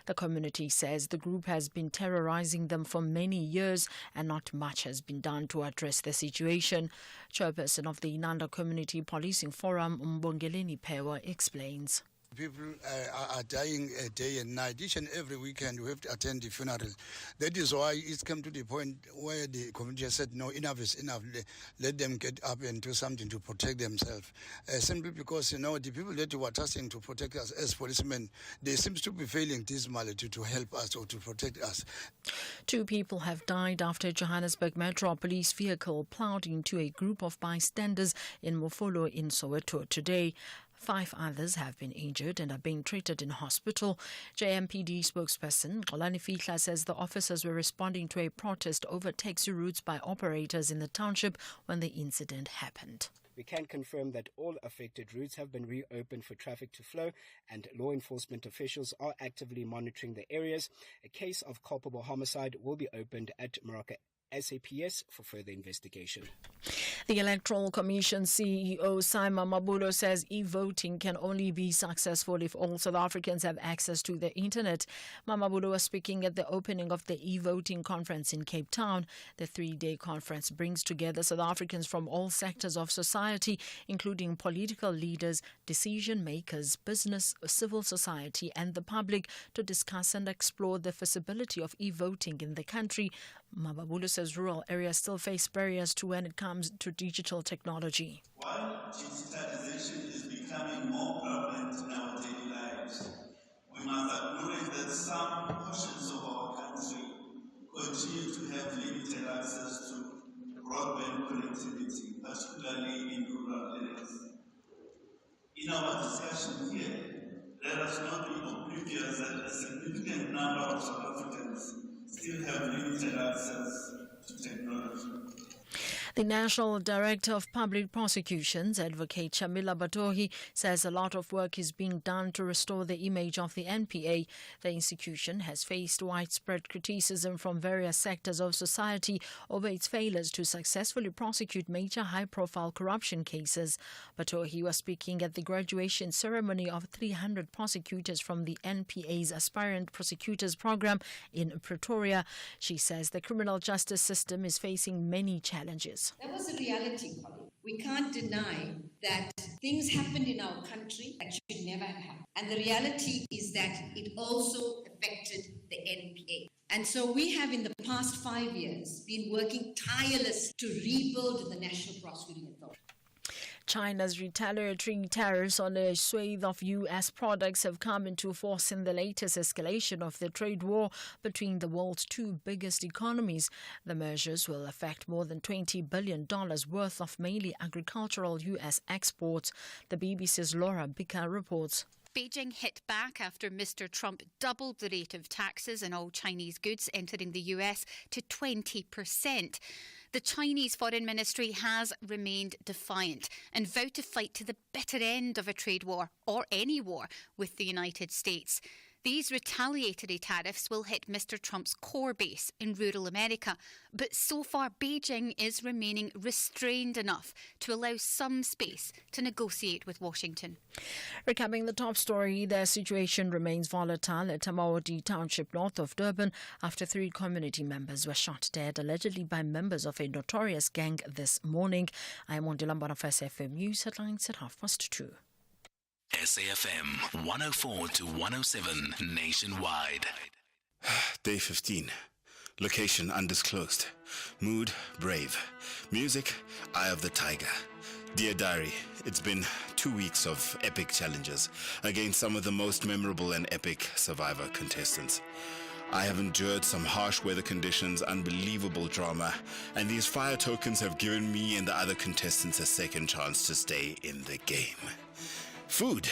The community says the group has been terrorizing them for many years and not much has been done to address the situation. Chairperson of the Inanda Community Policing Forum, Mbongeleni Pewa, explains. People are dying day and night. Each and every weekend we have to attend the funeral. That is why it's come to the point where the community has said, no, enough is enough. Let them get up and do something to protect themselves. Simply because, the people that were tasked to protect us as policemen, they seem to be failing dismally to help us or to protect us. 2 people have died after a Johannesburg Metro police vehicle plowed into a group of bystanders in Mofolo in Soweto today. 5 others have been injured and are being treated in hospital. JMPD spokesperson Xolani Fihla says the officers were responding to a protest over taxi routes by operators in the township when the incident happened. We can confirm that all affected routes have been reopened for traffic to flow, and law enforcement officials are actively monitoring the areas. A case of culpable homicide will be opened at Morocco SAPS for further investigation. The Electoral Commission CEO Simon Mabulo says e-voting can only be successful if all South Africans have access to the internet. Mabulo was speaking at the opening of the e-voting conference in Cape Town. The 3-day conference brings together South Africans from all sectors of society, including political leaders, decision makers, business, civil society and the public, to discuss and explore the feasibility of e-voting in the country. Mabulo says rural areas still face barriers to when it comes to digital technology. While digitalization is becoming more prevalent in our daily lives, we must acknowledge that some portions of our country continue to have limited access to broadband connectivity, particularly in rural areas. In our discussion here, let us not be oblivious that a significant number of South Africans still have limited access to technology. The National Director of Public Prosecutions, Advocate Shamila Batohi, says a lot of work is being done to restore the image of the NPA. The institution has faced widespread criticism from various sectors of society over its failures to successfully prosecute major high-profile corruption cases. Batohi was speaking at the graduation ceremony of 300 prosecutors from the NPA's Aspirant Prosecutors Program in Pretoria. She says the criminal justice system is facing many challenges. That was a reality, colleague. We can't deny that things happened in our country that should never have happened. And the reality is that it also affected the NPA. And so we have in the past 5 years been working tirelessly to rebuild the National Prosecuting Authority. China's retaliatory tariffs on a swathe of U.S. products have come into force in the latest escalation of the trade war between the world's 2 biggest economies. The measures will affect more than $20 billion worth of mainly agricultural U.S. exports. The BBC's Laura Bicker reports. Beijing hit back after Mr. Trump doubled the rate of taxes on all Chinese goods entering the US to 20%. The Chinese Foreign Ministry has remained defiant and vowed to fight to the bitter end of a trade war, or any war, with the United States. These retaliatory tariffs will hit Mr. Trump's core base in rural America, but so far Beijing is remaining restrained enough to allow some space to negotiate with Washington. Recapping the top story, the situation remains volatile at Amaodi Township north of Durban after 3 community members were shot dead, allegedly by members of a notorious gang this morning. I am Ondilambana for SFM News headlines at 2:30. SAFM 104 to 107 nationwide. Day 15. Location undisclosed. Mood brave. Music Eye of the Tiger. Dear Diary, it's been 2 weeks of epic challenges against some of the most memorable and epic Survivor contestants. I have endured some harsh weather conditions, unbelievable drama, and these fire tokens have given me and the other contestants a second chance to stay in the game. Food.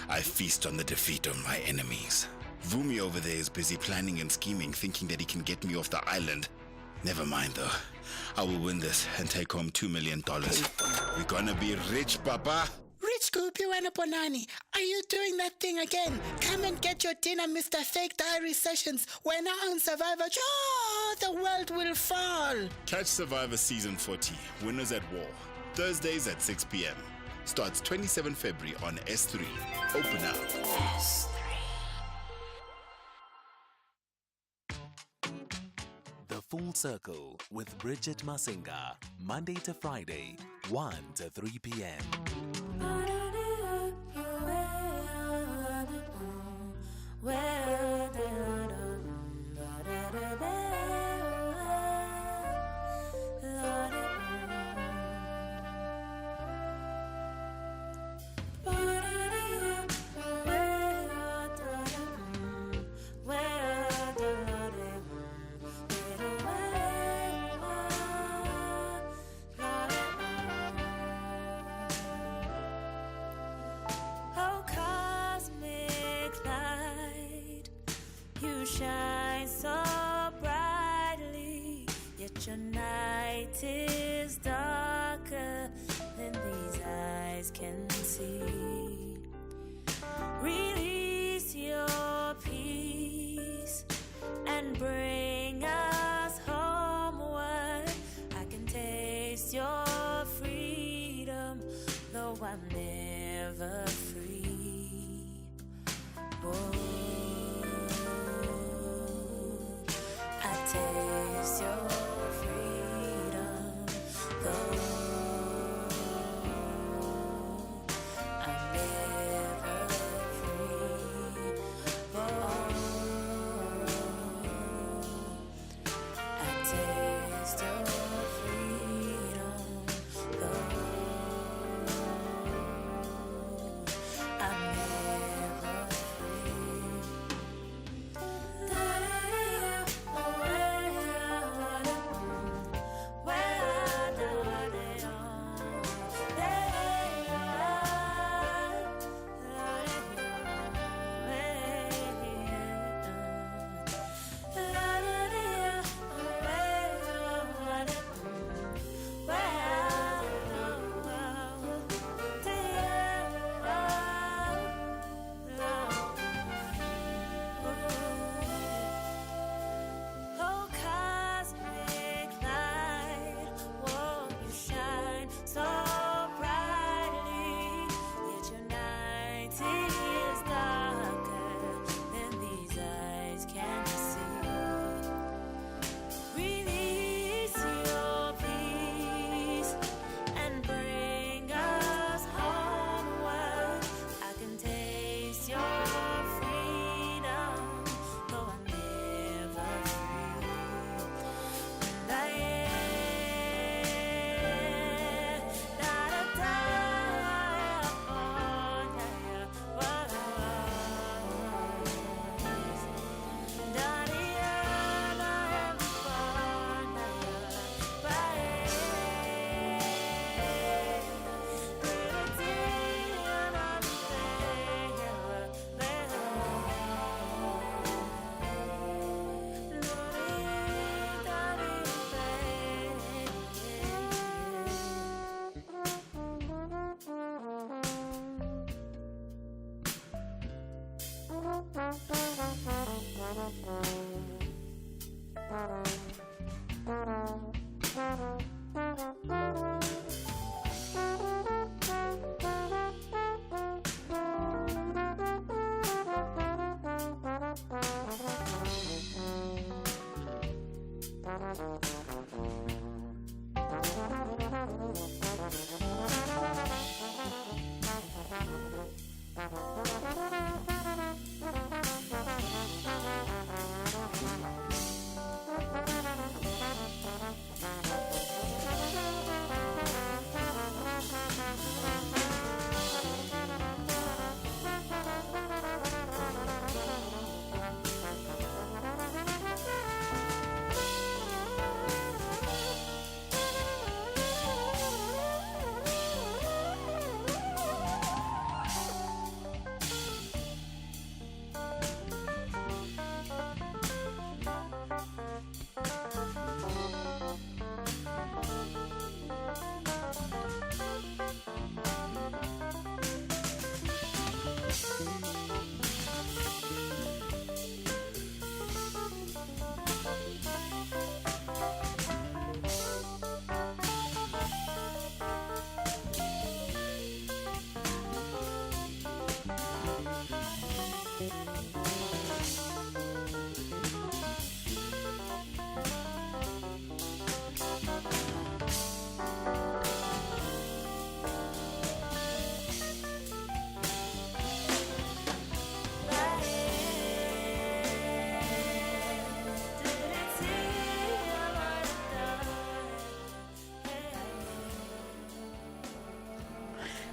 I feast on the defeat of my enemies. Vumi over there is busy planning and scheming, thinking that he can get me off the island. Never mind though. I will win this and take home $2 million. We're gonna be rich, Papa. Rich Kupiwana Bonani, are you doing that thing again? Come and get your dinner, Mr. Fake Diary Sessions. We're now on Survivor. Oh, the world will fall. Catch Survivor Season 40, Winners at War. Thursdays at 6 p.m. Starts 27 February on S3. Open up. S3. The Full Circle with Bridget Masinga. Monday to Friday, 1 to 3 p.m. your night is darker than these eyes can see. Release your peace and bring us homeward. I can taste your freedom, though I'm never free. Oh, I taste your freedom, though I'm never free. Oh, I taste your freedom, though I'm never free. Oh, cosmic light, won't you shine so brightly? Yet your night is darker than these eyes can see. Release your peace and bring us homeward. I can taste your freedom, though I'm never free. And I am da da da, oh yeah, da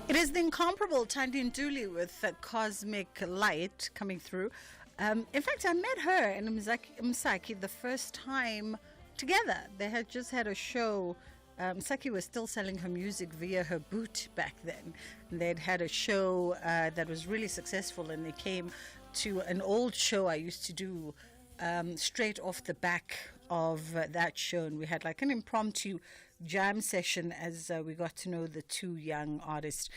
It is the incomparable Tandi Ntuli with Cosmic Light coming through. In fact, I met her in Msaki the first time together. They had just had a show. Msaki was still selling her music via her boot back then. They'd had a show that was really successful, and they came to an old show I used to do straight off the back of that show, and we had like an impromptu jam session as we got to know the two young artists.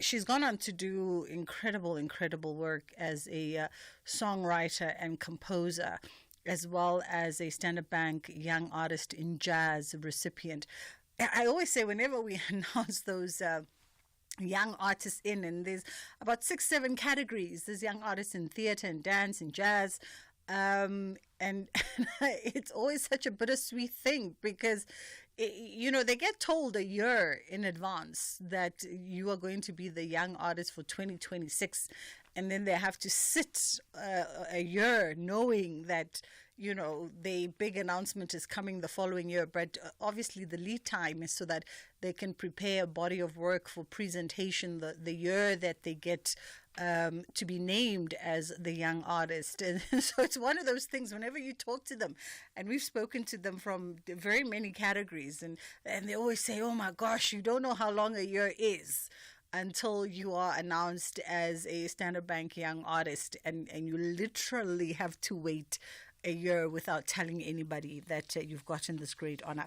She's gone on to do incredible work as a songwriter and composer, as well as a Standard Bank Young Artist in Jazz recipient. I always say whenever we announce those young artists in, and there's about 6-7 categories. There's young artists in theatre and dance and jazz. And it's always such a bittersweet thing because, they get told a year in advance that you are going to be the young artist for 2026. And then they have to sit a year knowing that, the big announcement is coming the following year. But obviously the lead time is so that they can prepare a body of work for presentation the year that they get to be named as the young artist. And so it's one of those things whenever you talk to them, and we've spoken to them from very many categories, and they always say, oh my gosh, you don't know how long a year is until you are announced as a Standard Bank Young Artist, and you literally have to wait a year without telling anybody that you've gotten this great honor.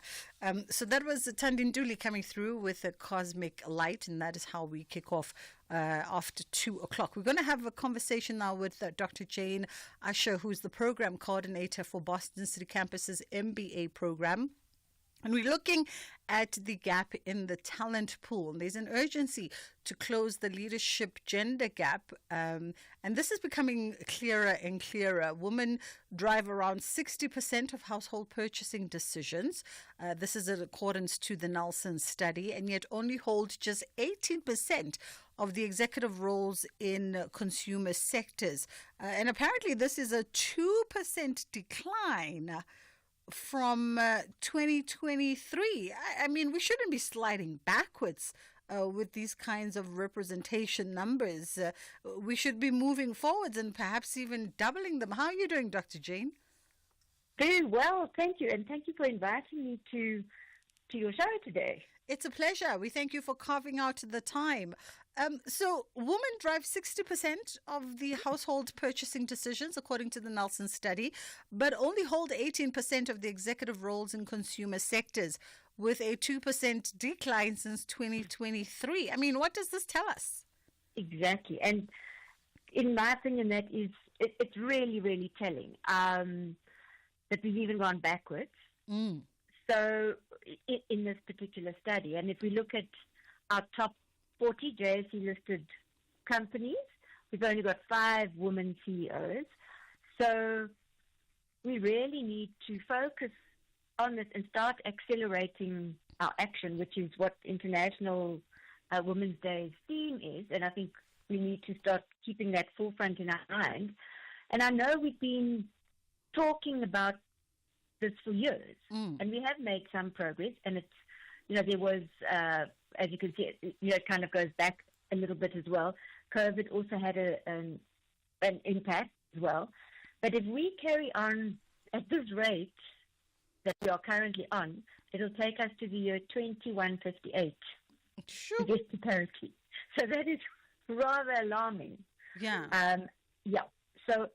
So that was Tandin Dooley coming through with a Cosmic Light, and that is how we kick off after 2 o'clock. We're going to have a conversation now with Dr. Jane Usher, who's the program coordinator for Boston City Campus's MBA program. And we're looking at the gap in the talent pool. And there's an urgency to close the leadership gender gap. And this is becoming clearer and clearer. Women drive around 60% of household purchasing decisions. This is in accordance to the Nelson study, and yet only hold just 18% of the executive roles in consumer sectors. And apparently this is a 2% decline from 2023. I mean, we shouldn't be sliding backwards with these kinds of representation numbers. We should be moving forwards and perhaps even doubling them. How are you doing, Dr. Jane? Very well, thank you. And thank you for inviting me to your show today. It's a pleasure. We thank you for carving out the time. So women drive 60% of the household purchasing decisions, according to the Nelson study, but only hold 18% of the executive roles in consumer sectors, with a 2% decline since 2023. I mean, what does this tell us? Exactly. And in my opinion, it's really, really telling that we've even gone backwards. So in this particular study, and if we look at our top 40 JSE listed companies, we've only got 5 women CEOs. So we really need to focus on this and start accelerating our action, which is what International Women's Day's theme is. And I think we need to start keeping that forefront in our mind. And I know we've been talking about this for years, and we have made some progress. And it's, there was, as you can see, it kind of goes back a little bit as well. COVID also had an impact as well. But if we carry on at this rate that we are currently on, it'll take us to the year 2158 to get to parity. So that is rather alarming. Yeah. Yeah. So,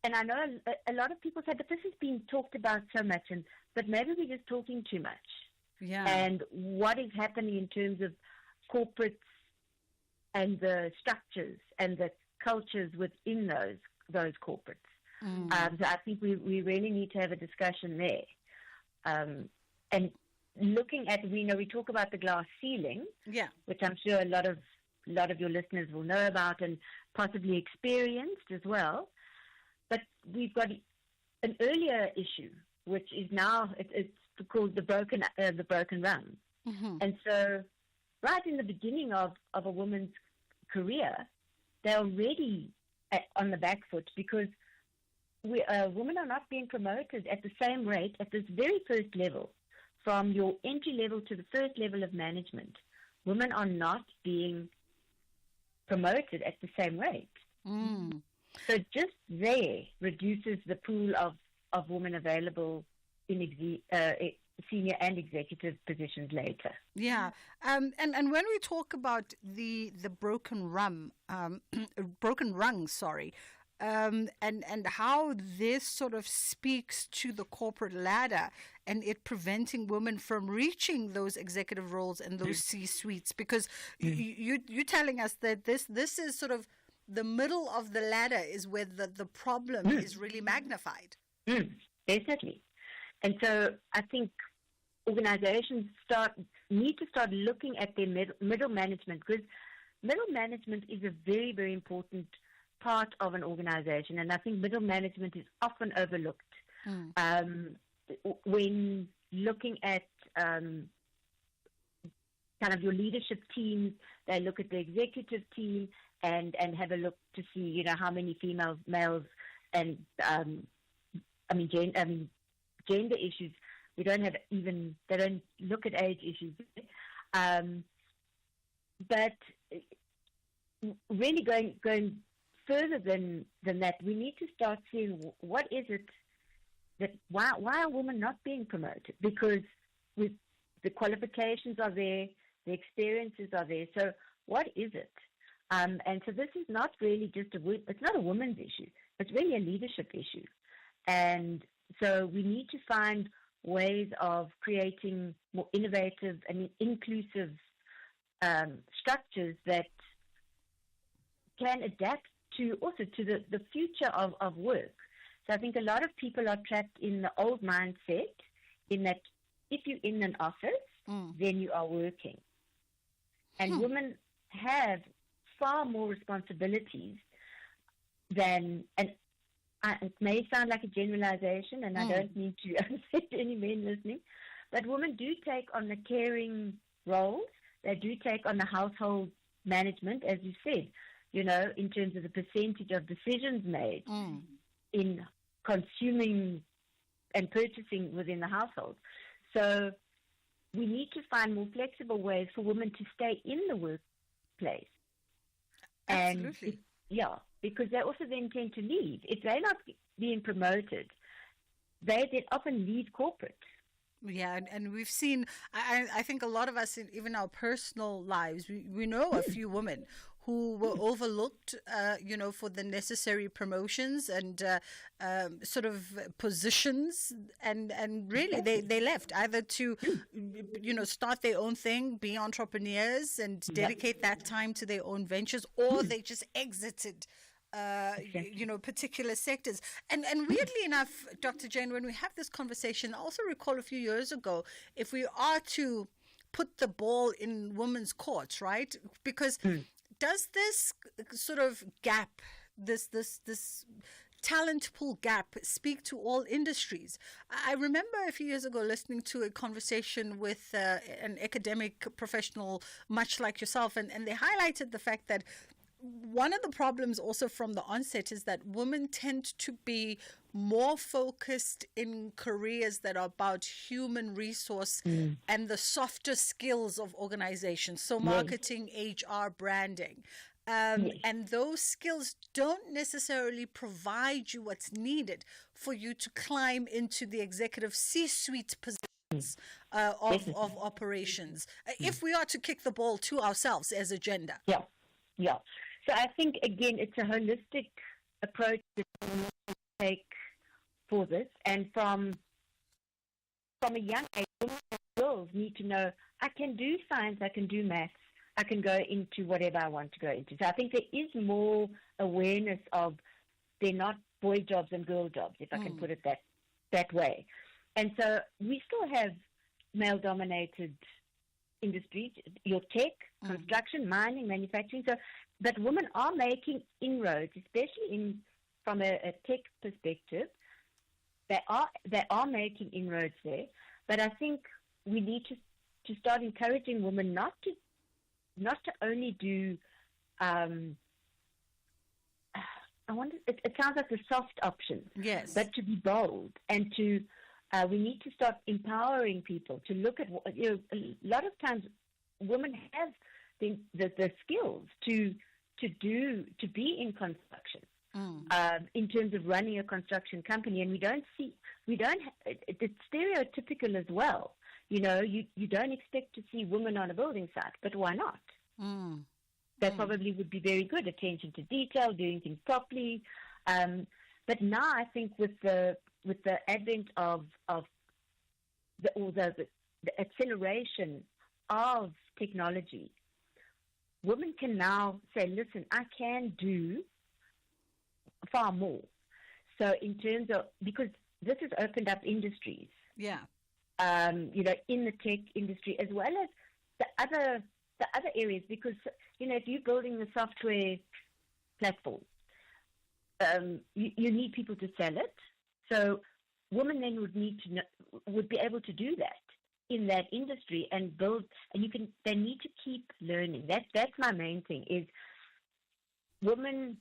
and I know a lot of people said that this has been talked about so much, but maybe we're just talking too much. Yeah. And what is happening in terms of corporates and the structures and the cultures within those corporates. So I think we really need to have a discussion there. And looking at, we talk about the glass ceiling, which I'm sure a lot of your listeners will know about and possibly experienced as well. But we've got an earlier issue, which is now it's called the broken rung. And so, right in the beginning of a woman's career, they're already on the back foot because women are not being promoted at the same rate at this very first level, from your entry level to the first level of management. Women are not being promoted at the same rate. So just there reduces the pool of women available in senior and executive positions later. Yeah, and when we talk about the broken rung, and how this sort of speaks to the corporate ladder and it preventing women from reaching those executive roles and those C-suites, because you're telling us that this is sort of the middle of the ladder is where the problem is really magnified. Definitely. And so I think organizations need to start looking at their middle management, because middle management is a very, very important part of an organization, and I think middle management is often overlooked. When looking at kind of your leadership teams, they look at the executive team and have a look to see, you know, how many females, males, and gender issues. We don't have even, they don't look at age issues. But really going further than that, we need to start seeing what is it that, why are women not being promoted? Because with the qualifications are there, the experiences are there. So what is it? And so this is not really just it's not a women's issue. It's really a leadership issue. And so we need to find ways of creating more innovative and inclusive structures that can adapt to the future of work. So I think a lot of people are trapped in the old mindset, in that if you're in an office, then you are working. And women have far more responsibilities than, and it may sound like a generalization, and I don't mean to upset any men listening, but women do take on the caring roles. They do take on the household management, as you said, you know, in terms of the percentage of decisions made in consuming and purchasing within the household. So we need to find more flexible ways for women to stay in the workplace. Absolutely. Because they also then tend to leave. If they're not being promoted, they then often leave corporate. Yeah, and we've seen, I think a lot of us, in even our personal lives, we know a few women who were overlooked, for the necessary promotions and sort of positions, and really they left either to, start their own thing, be entrepreneurs and dedicate that time to their own ventures, or they just exited particular sectors. And weirdly enough, Dr. Jane, when we have this conversation, I also recall a few years ago, if we are to put the ball in women's courts, right? Because does this sort of gap, this talent pool gap, speak to all industries? I remember a few years ago listening to a conversation with an academic professional, much like yourself, and they highlighted the fact that one of the problems also from the onset is that women tend to be more focused in careers that are about human resource and the softer skills of organizations. So marketing, HR, branding. And those skills don't necessarily provide you what's needed for you to climb into the executive C-suite positions of operations, if we are to kick the ball to ourselves as a gender. Yeah. So I think, again, it's a holistic approach that we take for this. And from a young age, girls need to know, I can do science, I can do maths, I can go into whatever I want to go into. So I think there is more awareness of they're not boy jobs and girl jobs, if I can put it that way. And so we still have male-dominated industries, your tech, construction, mining, manufacturing. But women are making inroads, especially from a tech perspective. They are making inroads there. But I think we need to start encouraging women not to only do. It sounds like the soft option. Yes. But to be bold and to. We need to start empowering people to look at, a lot of times women have the skills to be in construction, in terms of running a construction company. And it's stereotypical as well. You don't expect to see women on a building site, but why not? They probably would be very good, attention to detail, doing things properly, But now I think with the advent of the acceleration of technology, women can now say, listen, I can do far more. So in terms of, because this has opened up industries. Yeah. In the tech industry as well as the other areas, because, if you're building the software platform, you need people to sell it. So women then would be able to do that in that industry and build, and they need to keep learning. That's my main thing is women,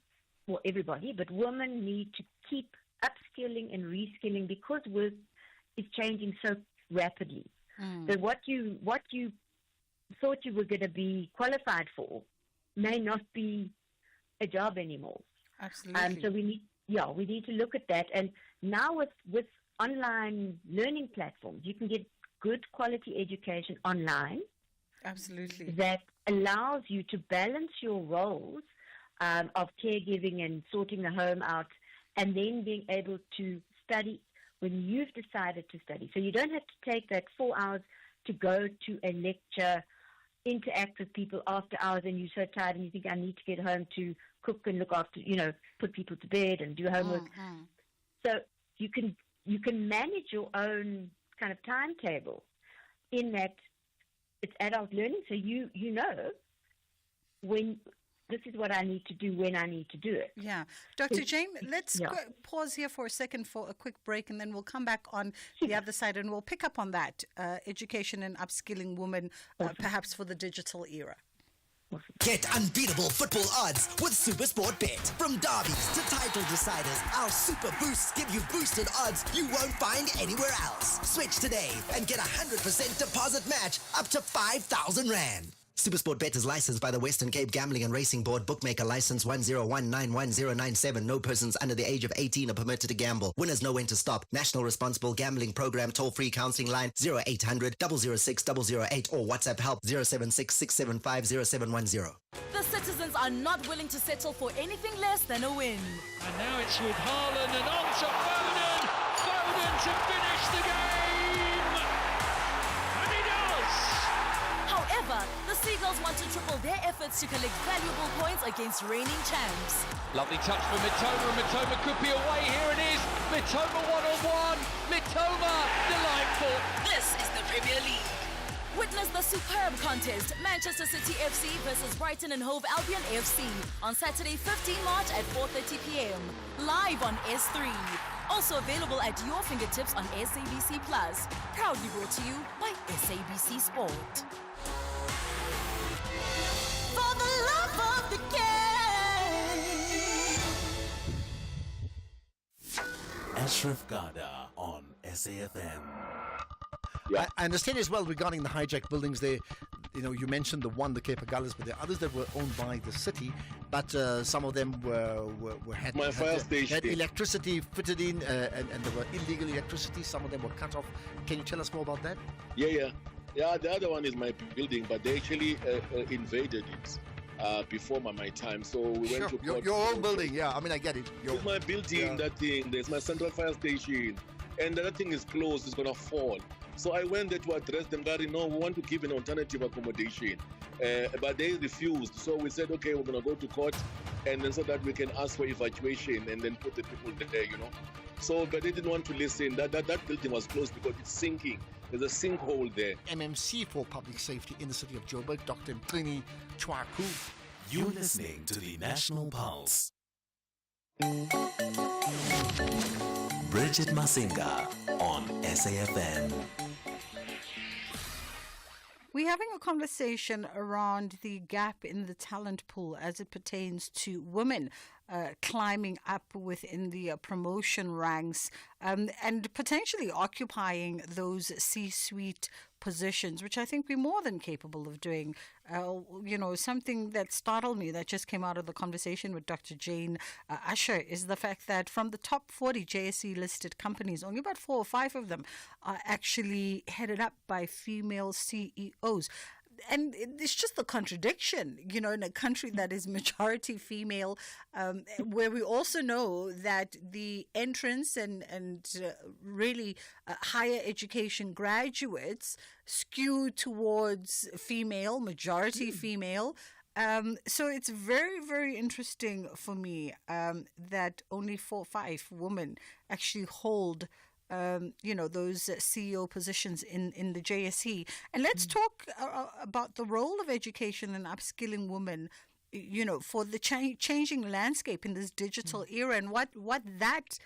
well, everybody, but women need to keep upskilling and reskilling because work is changing so rapidly. So what you thought you were going to be qualified for may not be a job anymore. Absolutely. So we need to look at that. And now with online learning platforms, you can get good quality education online. Absolutely. That allows you to balance your roles of caregiving and sorting the home out, and then being able to study when you've decided to study. So you don't have to take that 4 hours to go to a lecture, interact with people after hours, and you're so tired and you think, I need to get home to cook and look after, put people to bed and do homework. So you can manage your own kind of timetable in that it's adult learning. So you know when this is what I need to do when I need to do it. Yeah. Dr. Jane, let's pause here for a second for a quick break, and then we'll come back on the other side and we'll pick up on that, education and upskilling women, perhaps for the digital era. Get unbeatable football odds with SuperSport Bet. From derbies to title deciders, our Super Boosts give you boosted odds you won't find anywhere else. Switch today and get 100% deposit match up to 5,000 Rand. SuperSport Bet is licensed by the Western Cape Gambling and Racing Board. Bookmaker license 101911097. No persons under the age of 18 are permitted to gamble. Winners know when to stop. National Responsible Gambling Program toll-free counseling line 0800 006 008 or WhatsApp help 076 675 0710. The citizens are not willing to settle for anything less than a win. And now it's with Haaland and on to Foden. Foden to finish the game. And he does. However, the Seagulls want to triple their efforts to collect valuable points against reigning champs. Lovely touch for Mitoma, and Mitoma could be away. Here it is. Mitoma one-on-one. Mitoma, delightful. This is the Premier League. Witness the superb contest, Manchester City FC versus Brighton and Hove Albion FC, on Saturday, 15 March at 4:30 p.m. Live on S3. Also available at your fingertips on SABC Plus. Proudly brought to you by SABC Sport. For the love of the game. Ashraf Garda on SAFM. I understand as well regarding the hijacked buildings there. You mentioned the Cape Agulhas, but there are others that were owned by the city, but some of them had electricity fitted in, and there were illegal electricity. Some of them were cut off. Can you tell us more about that? Yeah. The other one is my building, but they actually invaded it before my time. So we went to court. Your own building, yeah. I mean, I get it. It's my building, that thing. There's my central fire station, and the other thing is closed. It's gonna fall. So I went there to address them. Gary, no, we want to give an alternative accommodation, but they refused. So we said, okay, we're gonna go to court, and then so that we can ask for evacuation and then put the people there, So, but they didn't want to listen. That building was closed because it's sinking. There's a sinkhole there. MMC for Public Safety in the city of Joburg, Dr. Mtrini Chwaku. You're listening to the National Pulse. Bridget Masinga on SAFM. We're having a conversation around the gap in the talent pool as it pertains to women climbing up within the promotion ranks and potentially occupying those C-suite positions, which I think we're more than capable of doing. Something that startled me that just came out of the conversation with Dr. Jane Usher is the fact that from the top 40 JSE listed companies, only about 4 or 5 of them are actually headed up by female CEOs. and it's just the contradiction, in a country that is majority female, where we also know that the entrance and really higher education graduates skew towards female, majority female. So it's very, very interesting for me that only 4 or 5 women actually hold those CEO positions in the JSE. And let's talk about the role of education and upskilling women, for the changing landscape in this digital era, and what that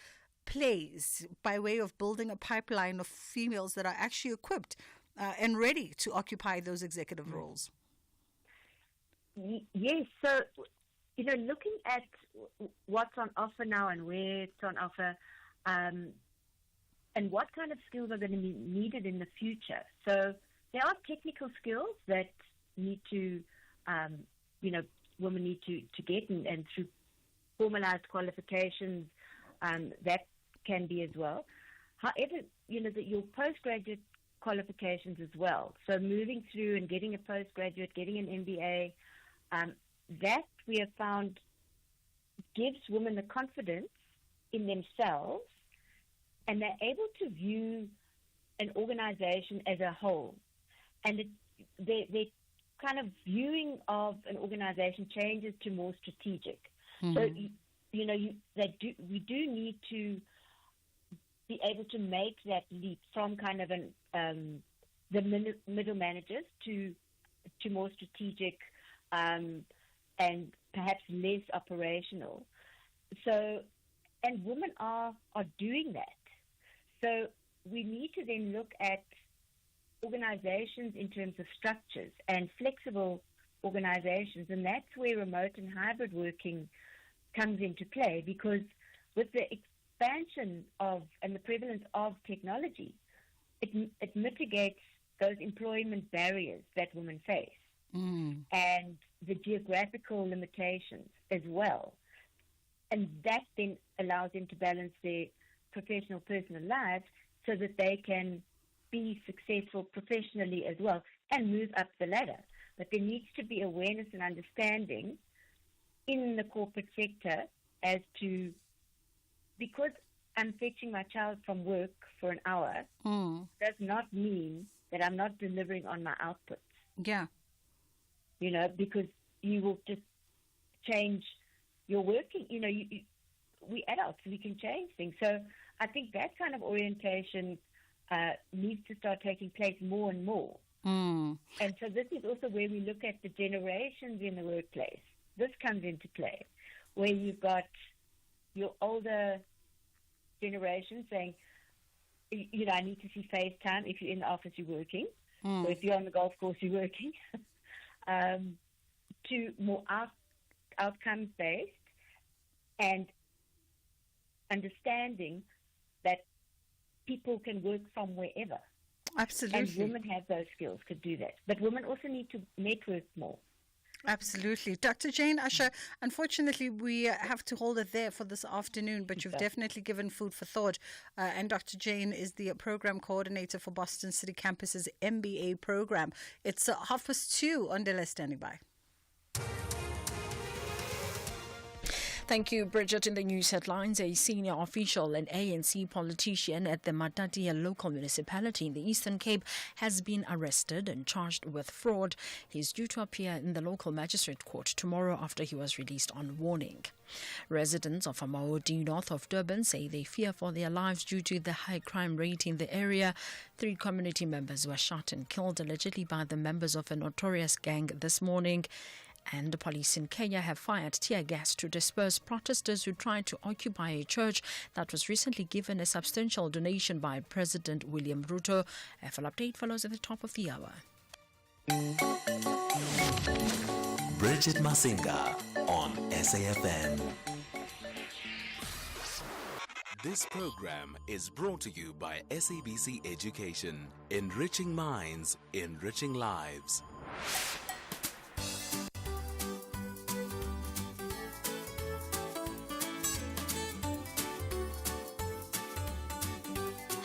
plays by way of building a pipeline of females that are actually equipped and ready to occupy those executive roles. Yes, so, looking at what's on offer now and where it's on offer, and what kind of skills are going to be needed in the future. So there are technical skills that need to, women need to get, and through formalized qualifications, that can be as well. However, your postgraduate qualifications as well. So moving through and getting a postgraduate, getting an MBA, that we have found gives women the confidence in themselves, and they're able to view an organization as a whole. And their kind of viewing of an organization changes to more strategic. Mm-hmm. So, we do need to be able to make that leap from kind of the middle managers to more strategic and perhaps less operational. So, and women are doing that. So we need to then look at organizations in terms of structures and flexible organizations, and that's where remote and hybrid working comes into play, because with the expansion of and the prevalence of technology, it mitigates those employment barriers that women face and the geographical limitations as well. And that then allows them to balance their professional, personal lives so that they can be successful professionally as well and move up the ladder. But there needs to be awareness and understanding in the corporate sector as to, because I'm fetching my child from work for an hour, does not mean that I'm not delivering on my outputs. Yeah. Because you will just change your working, we adults, we can change things. So I think that kind of orientation needs to start taking place more and more. And so this is also where we look at the generations in the workplace. This comes into play, where you've got your older generation saying, I need to see FaceTime. If you're in the office, you're working. Or if you're on the golf course, you're working. To more outcomes-based and understanding that people can work from wherever. Absolutely. And women have those skills to do that. But women also need to network more. Absolutely. Dr. Jane Usher, unfortunately, we have to hold it there for this afternoon, but you've definitely given food for thought. And Dr. Jane is the program coordinator for Boston City Campus's MBA program. It's 2:30 on Dela standing by. Thank you, Bridget. In the news headlines, a senior official and ANC politician at the Matatia local municipality in the Eastern Cape has been arrested and charged with fraud. He is due to appear in the local magistrate court tomorrow after he was released on warning. Residents of Amaodi, north of Durban, say they fear for their lives due to the high crime rate in the area. 3 community members were shot and killed allegedly by the members of a notorious gang this morning. And the police in Kenya have fired tear gas to disperse protesters who tried to occupy a church that was recently given a substantial donation by President William Ruto. A full update follows at the top of the hour. Bridget Masinga on SAFM. This program is brought to you by SABC Education, enriching minds, enriching lives.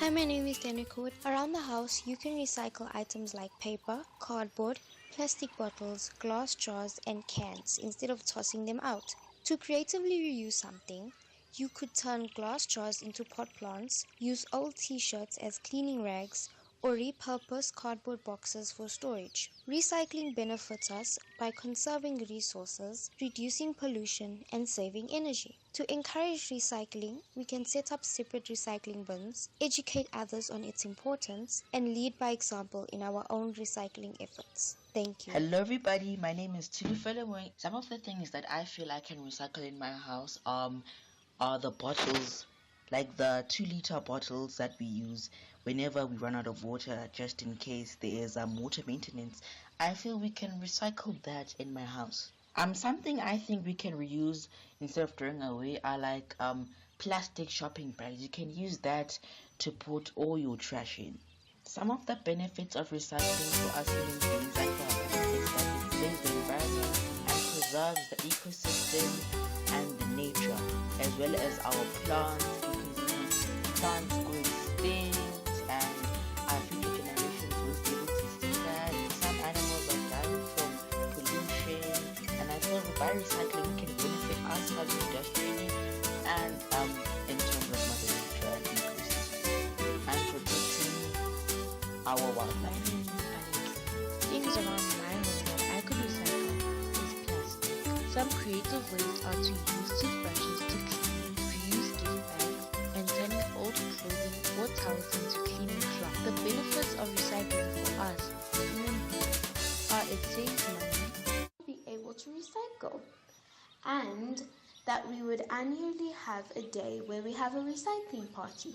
Hi, my name is Danica Wood. Around the house, you can recycle items like paper, cardboard, plastic bottles, glass jars, and cans instead of tossing them out. To creatively reuse something, you could turn glass jars into pot plants, use old t-shirts as cleaning rags, or repurpose cardboard boxes for storage. Recycling benefits us by conserving resources, reducing pollution, and saving energy. To encourage recycling, we can set up separate recycling bins, educate others on its importance, and lead by example in our own recycling efforts. Thank you. Hello everybody, my name is Tulufeleweng. Some of the things that I feel I can recycle in my house are the bottles, like the 2-liter bottles that we use whenever we run out of water, just in case there is water maintenance. I feel we can recycle that in my house. Something I think we can reuse instead of throwing away are like plastic shopping bags. You can use that to put all your trash in. Some of the benefits of recycling for us human beings and for our planet is that it saves the environment and preserves the ecosystem and the nature, as well as our plants, because plants go extinct and our future generations won't be able to see that. Some animals are dying from pollution, and I feel by recycling can benefit us as industrially and in terms of mother nature and ecosystem and protecting our wildlife. Things around my home that I could recycle is plastic. Some creative ways are to use toothbrushes to clean, reuse gift bags, and turning old clothing or towels into cleaning cloth. The benefits of recycling for us human beings are it saves money, be able to recycle, and that we would annually have a day where we have a recycling party,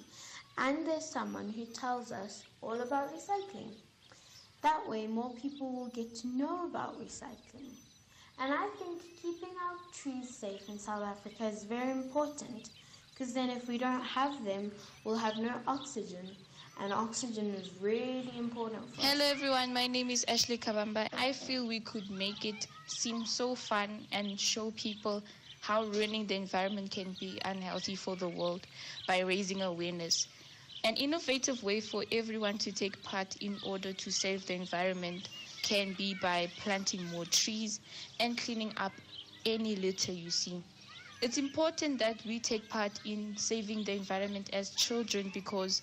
and there's someone who tells us all about recycling. That way more people will get to know about recycling. And I think keeping our trees safe in South Africa is very important, because then if we don't have them, we'll have no oxygen, and oxygen is really important for us. Hello everyone, my name is Ashley Kabamba. I feel we could make it seem so fun and show people how ruining the environment can be unhealthy for the world by raising awareness. An innovative way for everyone to take part in order to save the environment can be by planting more trees and cleaning up any litter you see. It's important that we take part in saving the environment as children, because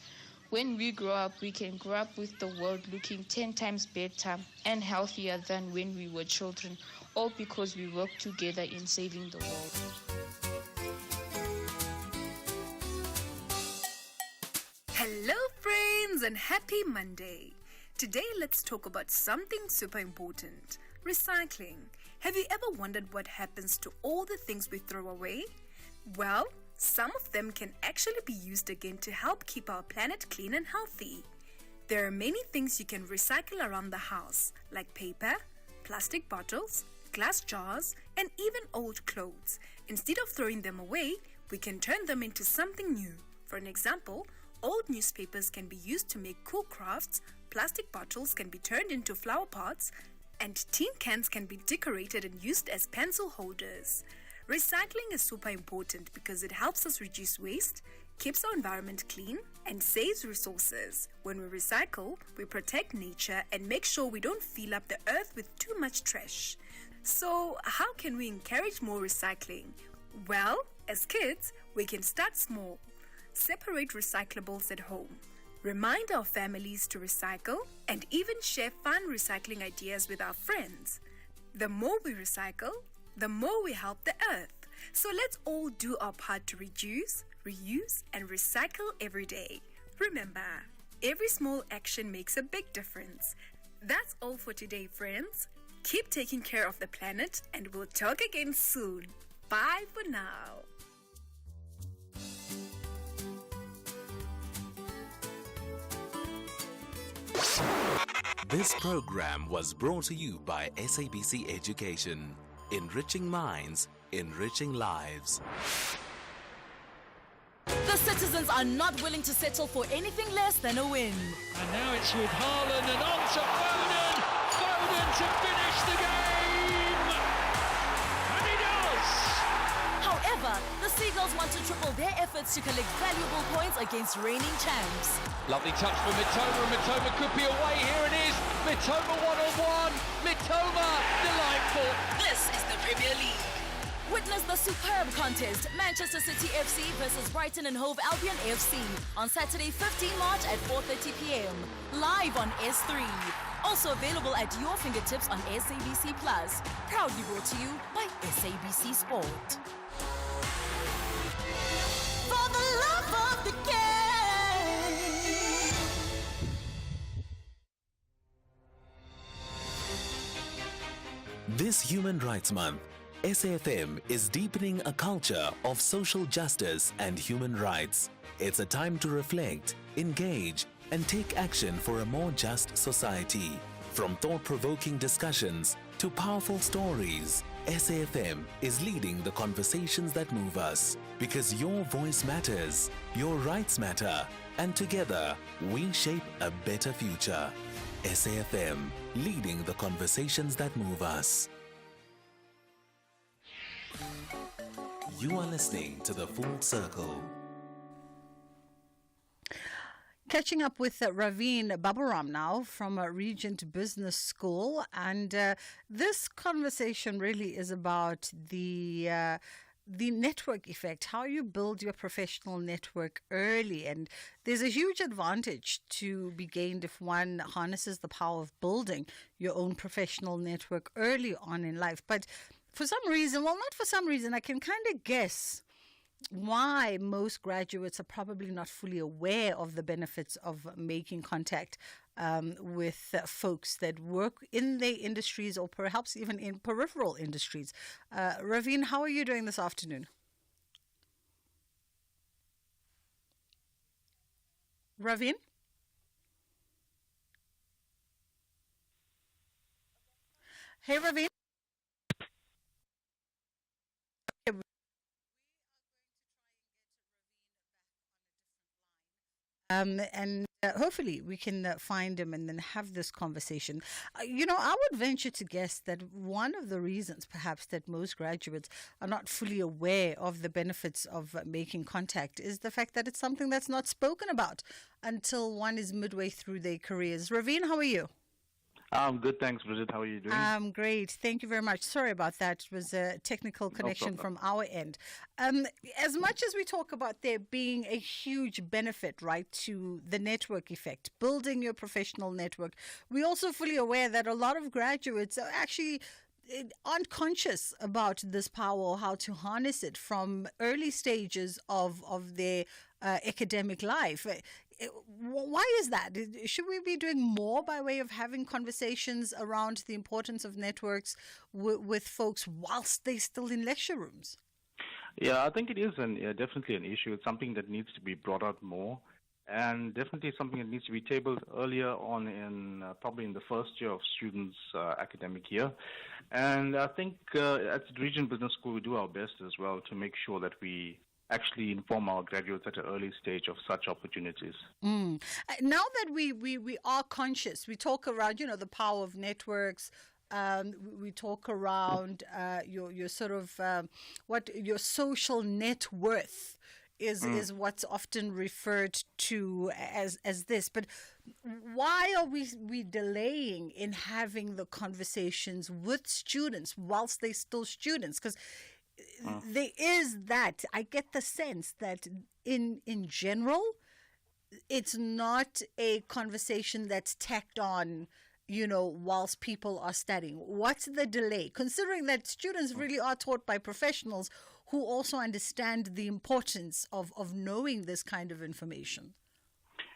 when we grow up, we can grow up with the world looking 10 times better and healthier than when we were children, all because we work together in saving the world. Hello friends and happy Monday. Today let's talk about something super important, recycling. Have you ever wondered what happens to all the things we throw away? Well, some of them can actually be used again to help keep our planet clean and healthy. There are many things you can recycle around the house, like paper, plastic bottles, glass jars, and even old clothes. Instead of throwing them away, we can turn them into something new. For an example, old newspapers can be used to make cool crafts, plastic bottles can be turned into flower pots, and tin cans can be decorated and used as pencil holders. Recycling is super important because it helps us reduce waste, keeps our environment clean, and saves resources. When we recycle, we protect nature and make sure we don't fill up the earth with too much trash. So, how can we encourage more recycling? Well, as kids, we can start small. Separate recyclables at home. Remind our families to recycle and even share fun recycling ideas with our friends. The more we recycle, the more we help the earth. So let's all do our part to reduce, reuse, and recycle every day. Remember, every small action makes a big difference. That's all for today, friends. Keep taking care of the planet, and we'll talk again soon. Bye for now. This program was brought to you by SABC Education. Enriching minds, enriching lives. The citizens are not willing to settle for anything less than a win. And now it's with Haaland and on to Foden. Foden to finish the game. And he does. However, the Seagulls want to triple their efforts to collect valuable points against reigning champs. Lovely touch from Mitoma, and Mitoma could be away. Here it is. Mitoma one-on-one. Mitoma, delightful. This is the Premier League. Witness the superb contest, Manchester City FC versus Brighton and Hove Albion FC on Saturday 15 March at 4:30 p.m. Live on S3. Also available at your fingertips on SABC Plus. Proudly brought to you by SABC Sport. For the love of the game. This Human Rights Month, SAFM is deepening a culture of social justice and human rights. It's a time to reflect, engage, and take action for a more just society. From thought-provoking discussions to powerful stories, SAFM is leading the conversations that move us. Because your voice matters, your rights matter, and together we shape a better future. SAFM, leading the conversations that move us. You are listening to The Full Circle. Catching up with Raveen Baburam now from Regent Business School. And this conversation really is about the network effect, how you build your professional network early. And there's a huge advantage to be gained if one harnesses the power of building your own professional network early on in life. But for some reason, well, not for some reason, I can kind of guess why most graduates are probably not fully aware of the benefits of making contact with folks that work in their industries or perhaps even in peripheral industries. Raveen, how are you doing this afternoon? Raveen? Hey, Raveen. And hopefully we can find him and then have this conversation. I would venture to guess that one of the reasons perhaps that most graduates are not fully aware of the benefits of making contact is the fact that it's something that's not spoken about until one is midway through their careers. Raveen, how are you? I'm good, thanks, Bridget. How are you doing? Great. Thank you very much. Sorry about that. It was a technical connection from our end. As much as we talk about there being a huge benefit, right, to the network effect, building your professional network, we're also fully aware that a lot of graduates are actually aren't conscious about this power or how to harness it from early stages of their academic life. Why is that? Should we be doing more by way of having conversations around the importance of networks with folks whilst they're still in lecture rooms? Yeah, I think it is definitely an issue. It's something that needs to be brought out more, and definitely something that needs to be tabled earlier on in probably in the first year of students' academic year. And I think at the Regent Business School we do our best as well to make sure that we actually inform our graduates at an early stage of such opportunities. Now that we are conscious, we talk around, the power of networks. We talk around your sort of what your social net worth is what's often referred to as this. But why are we delaying in having the conversations with students whilst they're still students? Because there is that. I get the sense that in general, it's not a conversation that's tacked on, whilst people are studying. What's the delay? Considering that students really are taught by professionals who also understand the importance of knowing this kind of information.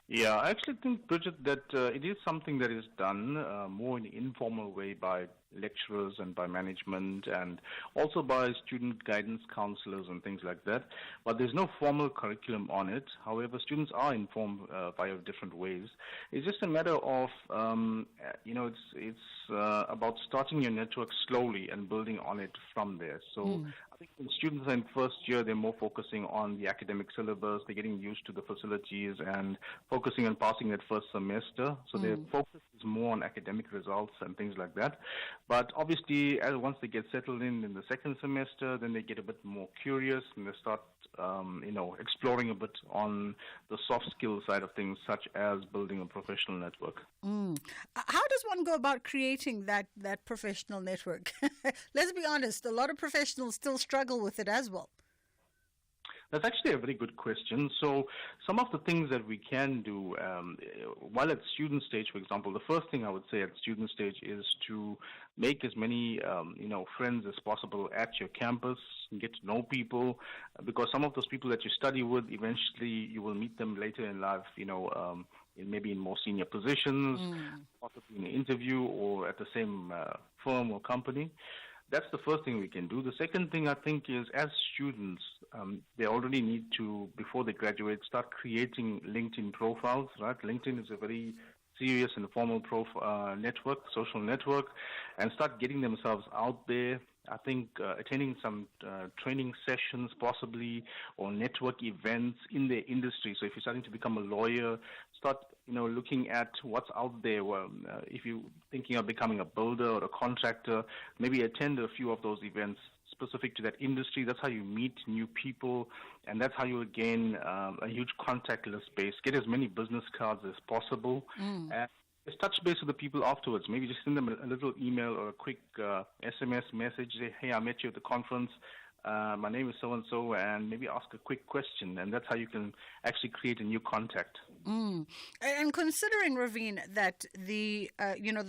Yeah, I actually think, Bridget, that it is something that is done more in an informal way by lecturers and by management and also by student guidance counselors and things like that. But there's no formal curriculum on it. However, students are informed via different ways. It's just a matter of, it's about starting your network slowly and building on it from there. So I think when students are in first year, they're more focusing on the academic syllabus. They're getting used to the facilities and focusing on passing that first semester. So their focus is more on academic results and things like that. But obviously, once they get settled in the second semester, then they get a bit more curious and they start exploring a bit on the soft skill side of things, such as building a professional network. How does one go about creating that professional network? Let's be honest, a lot of professionals still struggle with it as well. That's actually a very good question. So some of the things that we can do while at student stage, for example, the first thing I would say at student stage is to make as many, friends as possible at your campus, get to know people, because some of those people that you study with, eventually you will meet them later in life, maybe in more senior positions, possibly in an interview or at the same firm or company. That's the first thing we can do. The second thing I think is, as students, they already need to, before they graduate, start creating LinkedIn profiles, right? LinkedIn is a very serious and formal network, social network, and start getting themselves out there. I think attending some training sessions possibly, or network events in their industry. So if you're starting to become a lawyer, start looking at what's out there. Well, if you're thinking of becoming a builder or a contractor, maybe attend a few of those events specific to that industry. That's how you meet new people, and that's how you gain a huge contact list base. Get as many business cards as possible. And just touch base with the people afterwards. Maybe just send them a little email or a quick SMS message. Say, hey, I met you at the conference. My name is so-and-so, and maybe ask a quick question. And that's how you can actually create a new contact. And considering, Raveen, that the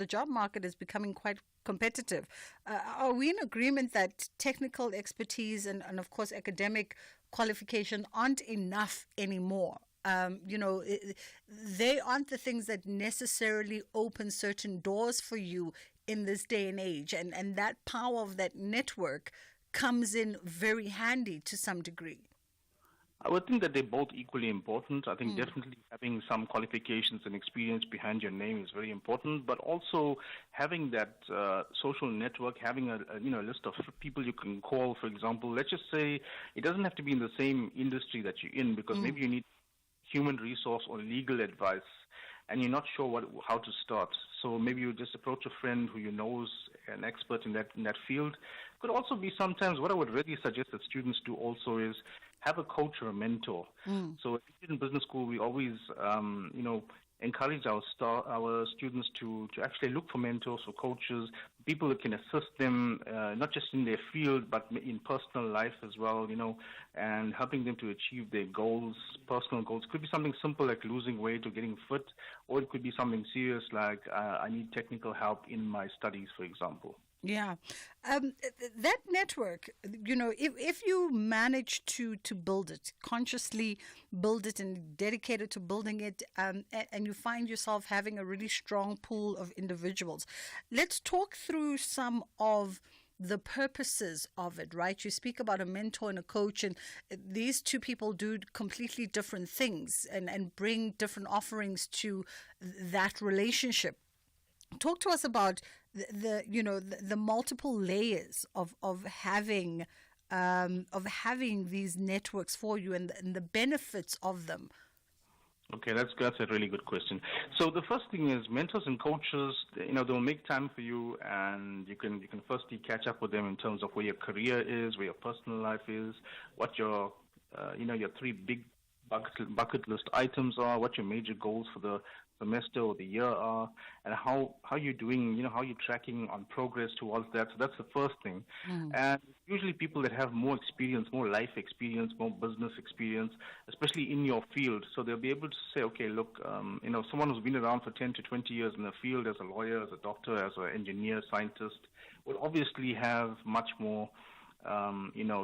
job market is becoming quite competitive, are we in agreement that technical expertise and of course, academic qualification aren't enough anymore? They aren't the things that necessarily open certain doors for you in this day and age. And that power of that network comes in very handy to some degree. I would think that they're both equally important. I think definitely having some qualifications and experience behind your name is very important, but also having that social network, having a list of people you can call, for example. Let's just say it doesn't have to be in the same industry that you're in, because maybe you need human resource or legal advice, and you're not sure how to start. So maybe you just approach a friend who you know is an expert in that field. Could also be sometimes, what I would really suggest that students do also is have a coach or a mentor. So in business school, we always, encourage our students to actually look for mentors or coaches, people that can assist them, not just in their field, but in personal life as well, and helping them to achieve their goals, personal goals. It could be something simple like losing weight or getting fit, or it could be something serious like I need technical help in my studies, for example. Yeah. That network, if you manage to build it, consciously build it and dedicated to building it, and you find yourself having a really strong pool of individuals, let's talk through some of the purposes of it, right? You speak about a mentor and a coach, and these two people do completely different things and bring different offerings to that relationship. Talk to us about the multiple layers of having these networks for you and the benefits of them. Okay, that's a really good question. So the first thing is mentors and coaches, they'll make time for you, and you can firstly catch up with them in terms of where your career is, where your personal life is, what your three big bucket list items are, what your major goals for the semester or the year are, and how you're doing, how you're tracking on progress towards that. So that's the first thing. And usually people that have more experience, more life experience, more business experience, especially in your field, so they'll be able to say, okay, look, someone who's been around for 10 to 20 years in the field as a lawyer, as a doctor, as an engineer, scientist, will obviously have much more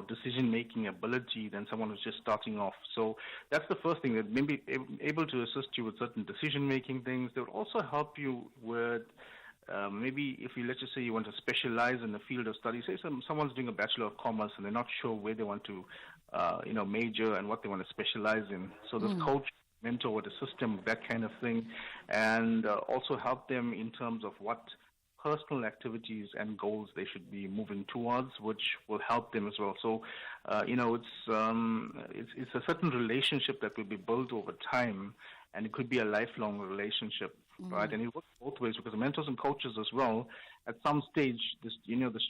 decision-making ability than someone who's just starting off. So that's the first thing, that maybe able to assist you with certain decision-making things. They would also help you with maybe if let's just say you want to specialize in the field of study. Say someone's doing a Bachelor of Commerce and they're not sure where they want to, major and what they want to specialize in. So this coach, mentor would assist them with that kind of thing, and also help them in terms of what personal activities and goals they should be moving towards, which will help them as well. So, it's a certain relationship that will be built over time, and it could be a lifelong relationship. right? And it works both ways because the mentors and coaches as well, at some stage, the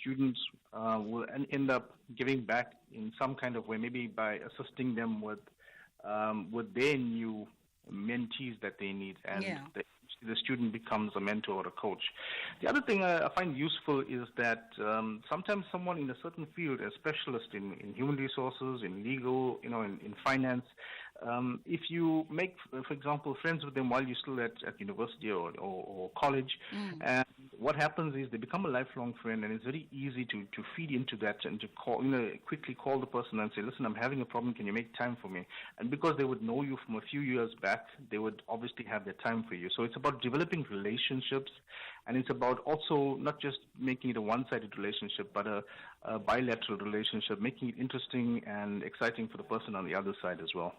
students will end up giving back in some kind of way, maybe by assisting them with their new mentees that they need, and the student becomes a mentor or a coach. The other thing I find useful is that sometimes someone in a certain field, a specialist in human resources, in legal, in finance, if you make, for example, friends with them while you're still at university or college, and what happens is they become a lifelong friend, and it's very easy to feed into that and to call, quickly call the person and say, listen, I'm having a problem, can you make time for me? And because they would know you from a few years back, they would obviously have their time for you. So it's about developing relationships, and it's about also not just making it a one-sided relationship, but a bilateral relationship, making it interesting and exciting for the person on the other side as well.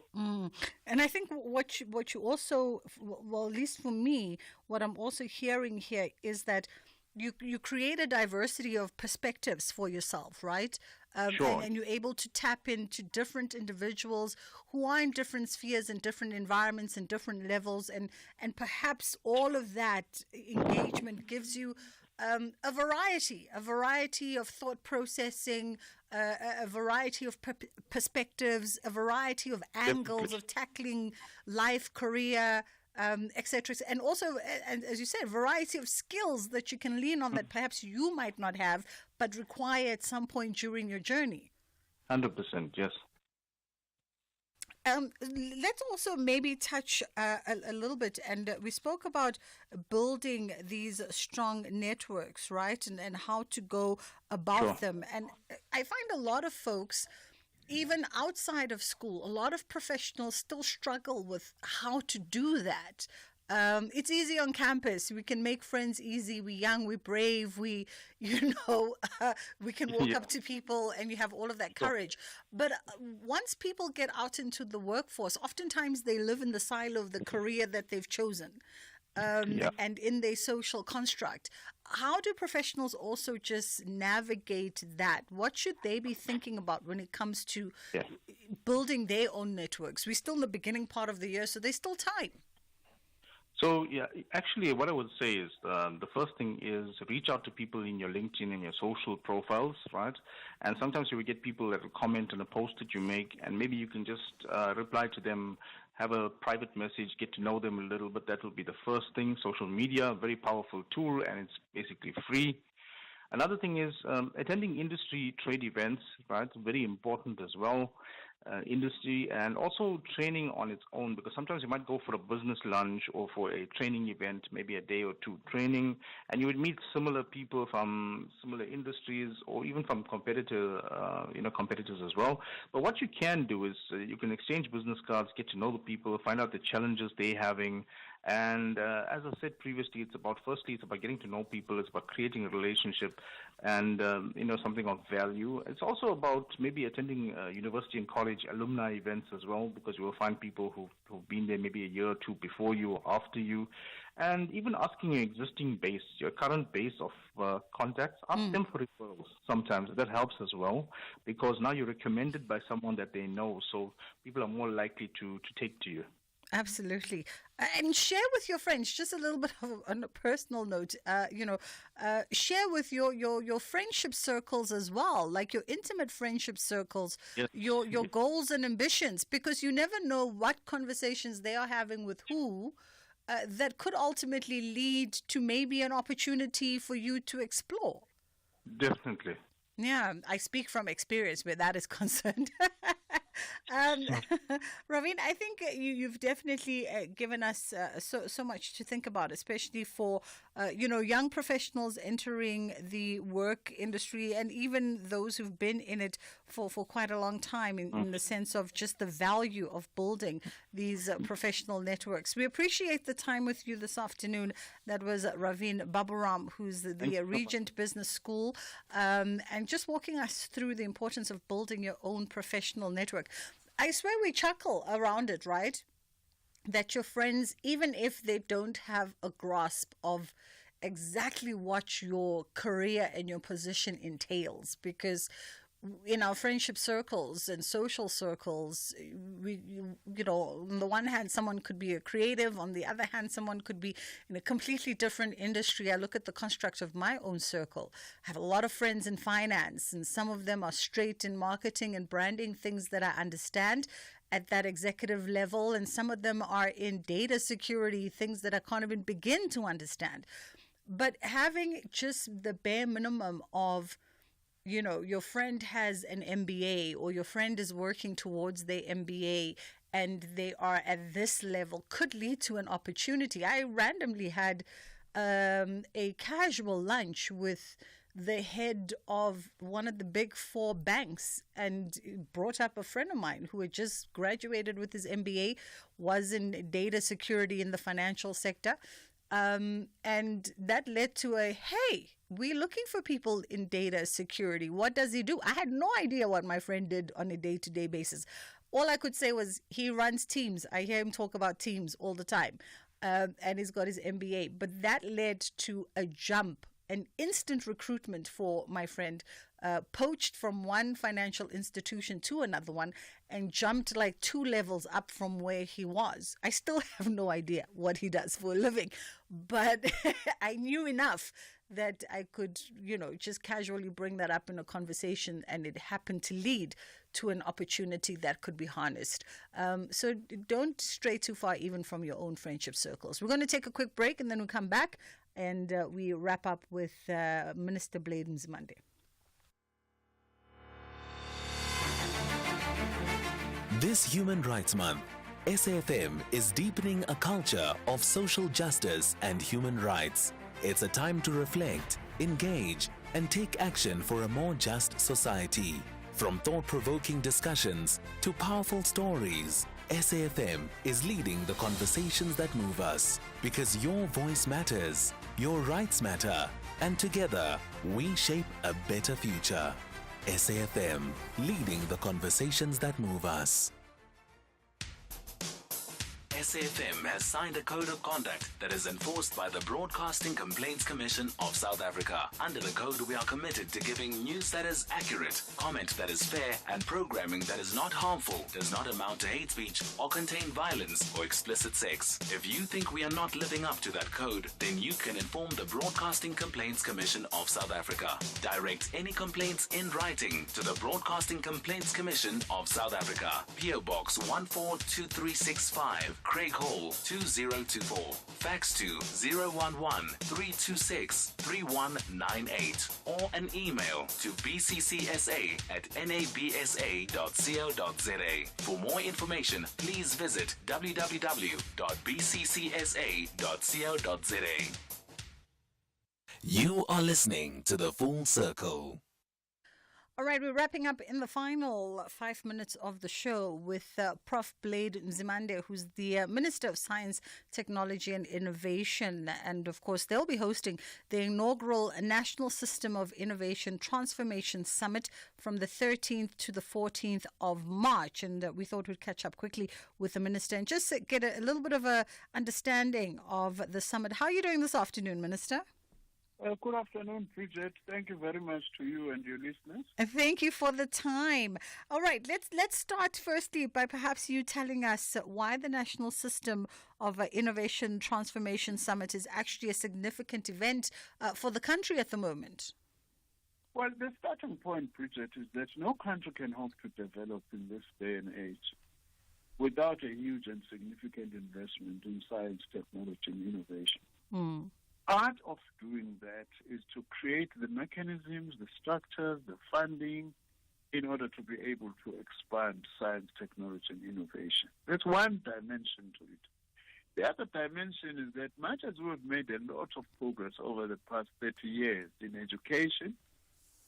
And I think what you also, well, at least for me, what I'm also hearing here is that you create a diversity of perspectives for yourself, right? Sure. And you're able to tap into different individuals who are in different spheres and different environments and different levels, and perhaps all of that engagement gives you a variety of thought processing, a variety of perspectives, a variety of angles of tackling life, career, etc. And also, and as you said, a variety of skills that you can lean on that perhaps you might not have, but require at some point during your journey. 100%, yes. Let's also maybe touch a little bit, and we spoke about building these strong networks, right, and how to go about them. And I find a lot of folks, even outside of school, a lot of professionals still struggle with how to do that. It's easy on campus. We can make friends easy. We're young, we're brave, we can walk up to people, and you have all of that courage. But once people get out into the workforce, oftentimes they live in the silo of the career that they've chosen. And in their social construct. How do professionals also just navigate that? What should they be thinking about when it comes to building their own networks? We're still in the beginning part of the year, so there's still time. So, actually what I would say is the first thing is reach out to people in your LinkedIn and your social profiles, right? And sometimes you will get people that will comment on a post that you make, and maybe you can just reply to them, have a private message, get to know them a little bit. That will be the first thing. Social media, a very powerful tool, and it's basically free. Another thing is attending industry trade events, right? Very important as well. Industry, and also training on its own, because sometimes you might go for a business lunch or for a training event, maybe a day or two training, and you would meet similar people from similar industries or even from competitors as well. But what you can do is you can exchange business cards, get to know the people, find out the challenges they're having. And as I said previously, it's about getting to know people. It's about creating a relationship and, something of value. It's also about maybe attending university and college alumni events as well, because you will find people who've been there maybe a year or two before you or after you. And even asking your existing base, your current base of contacts, ask them for referrals sometimes. That helps as well, because now you're recommended by someone that they know. So people are more likely to take to you. Absolutely. And share with your friends, just a little bit on a personal note, share with your friendship circles as well, like your intimate friendship circles, your goals and ambitions, because you never know what conversations they are having with who that could ultimately lead to maybe an opportunity for you to explore. Definitely. Yeah, I speak from experience where that is concerned. Raveen, I think you've definitely given us so much to think about, especially for young professionals entering the work industry, and even those who've been in it for quite a long time, in the sense of just the value of building these professional networks. We appreciate the time with you this afternoon. That was Raveen Baburam, who's the Regent Business School, and just walking us through the importance of building your own professional network. I swear we chuckle around it, right? That your friends, even if they don't have a grasp of exactly what your career and your position entails, because in our friendship circles and social circles, on the one hand, someone could be a creative. On the other hand, someone could be in a completely different industry. I look at the construct of my own circle. I have a lot of friends in finance, and some of them are straight in marketing and branding, things that I understand at that executive level. And some of them are in data security, things that I can't even begin to understand. But having just the bare minimum of, your friend has an MBA, or your friend is working towards their MBA and they are at this level, could lead to an opportunity. I randomly had a casual lunch with the head of one of the big 4 banks, and brought up a friend of mine who had just graduated with his MBA, was in data security in the financial sector. And that led to hey, we're looking for people in data security. What does he do? I had no idea what my friend did on a day-to-day basis. All I could say was he runs teams. I hear him talk about teams all the time. And he's got his MBA. But that led to a jump, an instant recruitment for my friend, poached from one financial institution to another one, and jumped like 2 levels up from where he was. I still have no idea what he does for a living, but I knew enough that I could, just casually bring that up in a conversation, and it happened to lead to an opportunity that could be harnessed. So don't stray too far even from your own friendship circles. We're going to take a quick break, and then we'll come back and we wrap up with Minister Bridget Masinga. This Human Rights Month, SAFM is deepening a culture of social justice and human rights. It's a time to reflect, engage, and take action for a more just society. From thought-provoking discussions to powerful stories, SAFM is leading the conversations that move us, because your voice matters, your rights matter, and together we shape a better future. SAFM, leading the conversations that move us. SAFM has signed a code of conduct that is enforced by the Broadcasting Complaints Commission of South Africa. Under the code, we are committed to giving news that is accurate, comment that is fair, and programming that is not harmful, does not amount to hate speech, or contain violence or explicit sex. If you think we are not living up to that code, then you can inform the Broadcasting Complaints Commission of South Africa. Direct any complaints in writing to the Broadcasting Complaints Commission of South Africa. PO Box 142365. Craig Hall 2024. Fax to 011-326-3198 or an email to bccsa@nabsa.co.za. For more information, please visit www.bccsa.co.za. You are listening to The Full Circle. All right, we're wrapping up in the final 5 minutes of the show with Prof. Bridget Masinga, who's the Minister of Science, Technology and Innovation. And of course, they'll be hosting the inaugural National System of Innovation Transformation Summit from the 13th to the 14th of March. And we thought we'd catch up quickly with the Minister and just get a little bit of a understanding of the summit. How are you doing this afternoon, Minister? Good afternoon, Bridget. Thank you very much to you and your listeners. Thank you for the time. All right, let's start firstly by perhaps you telling us why the National System of Innovation Transformation Summit is actually a significant event for the country at the moment. Well, the starting point, Bridget, is that no country can hope to develop in this day and age without a huge and significant investment in science, technology, and innovation. Part of doing that is to create the mechanisms, the structures, the funding in order to be able to expand science, technology, and innovation. That's one dimension to it. The other dimension is that much as we've made a lot of progress over the past 30 years in education,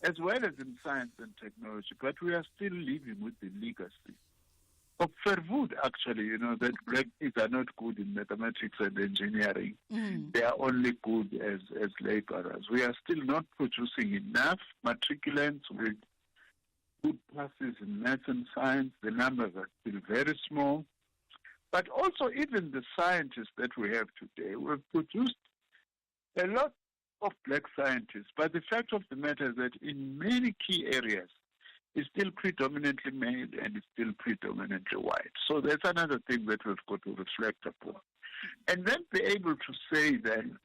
as well as in science and technology, but we are still living with the legacy of Verwoerd, actually, that black kids are not good in mathematics and engineering. They are only good as laborers. We are still not producing enough matriculants with good passes in math and science. The numbers are still very small. But also even the scientists that we have today, we've produced a lot of black scientists. But the fact of the matter is that in many key areas, is still predominantly male and is still predominantly white. So that's another thing that we've got to reflect upon. And then be able to say then,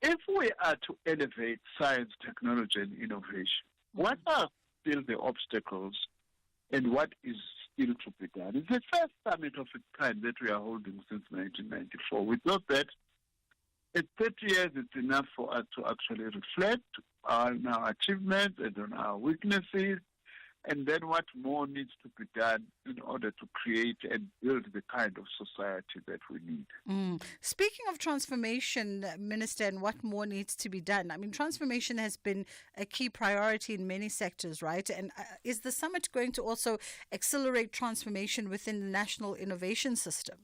if we are to elevate science, technology, and innovation, what are still the obstacles and what is still to be done? It's the first summit of its kind that we are holding since 1994. We thought that at 30 years, it's enough for us to actually reflect on our achievements and on our weaknesses, and then what more needs to be done in order to create and build the kind of society that we need. Speaking of transformation, Minister, and what more needs to be done, I mean, transformation has been a key priority in many sectors, right? And is the summit going to also accelerate transformation within the national innovation system?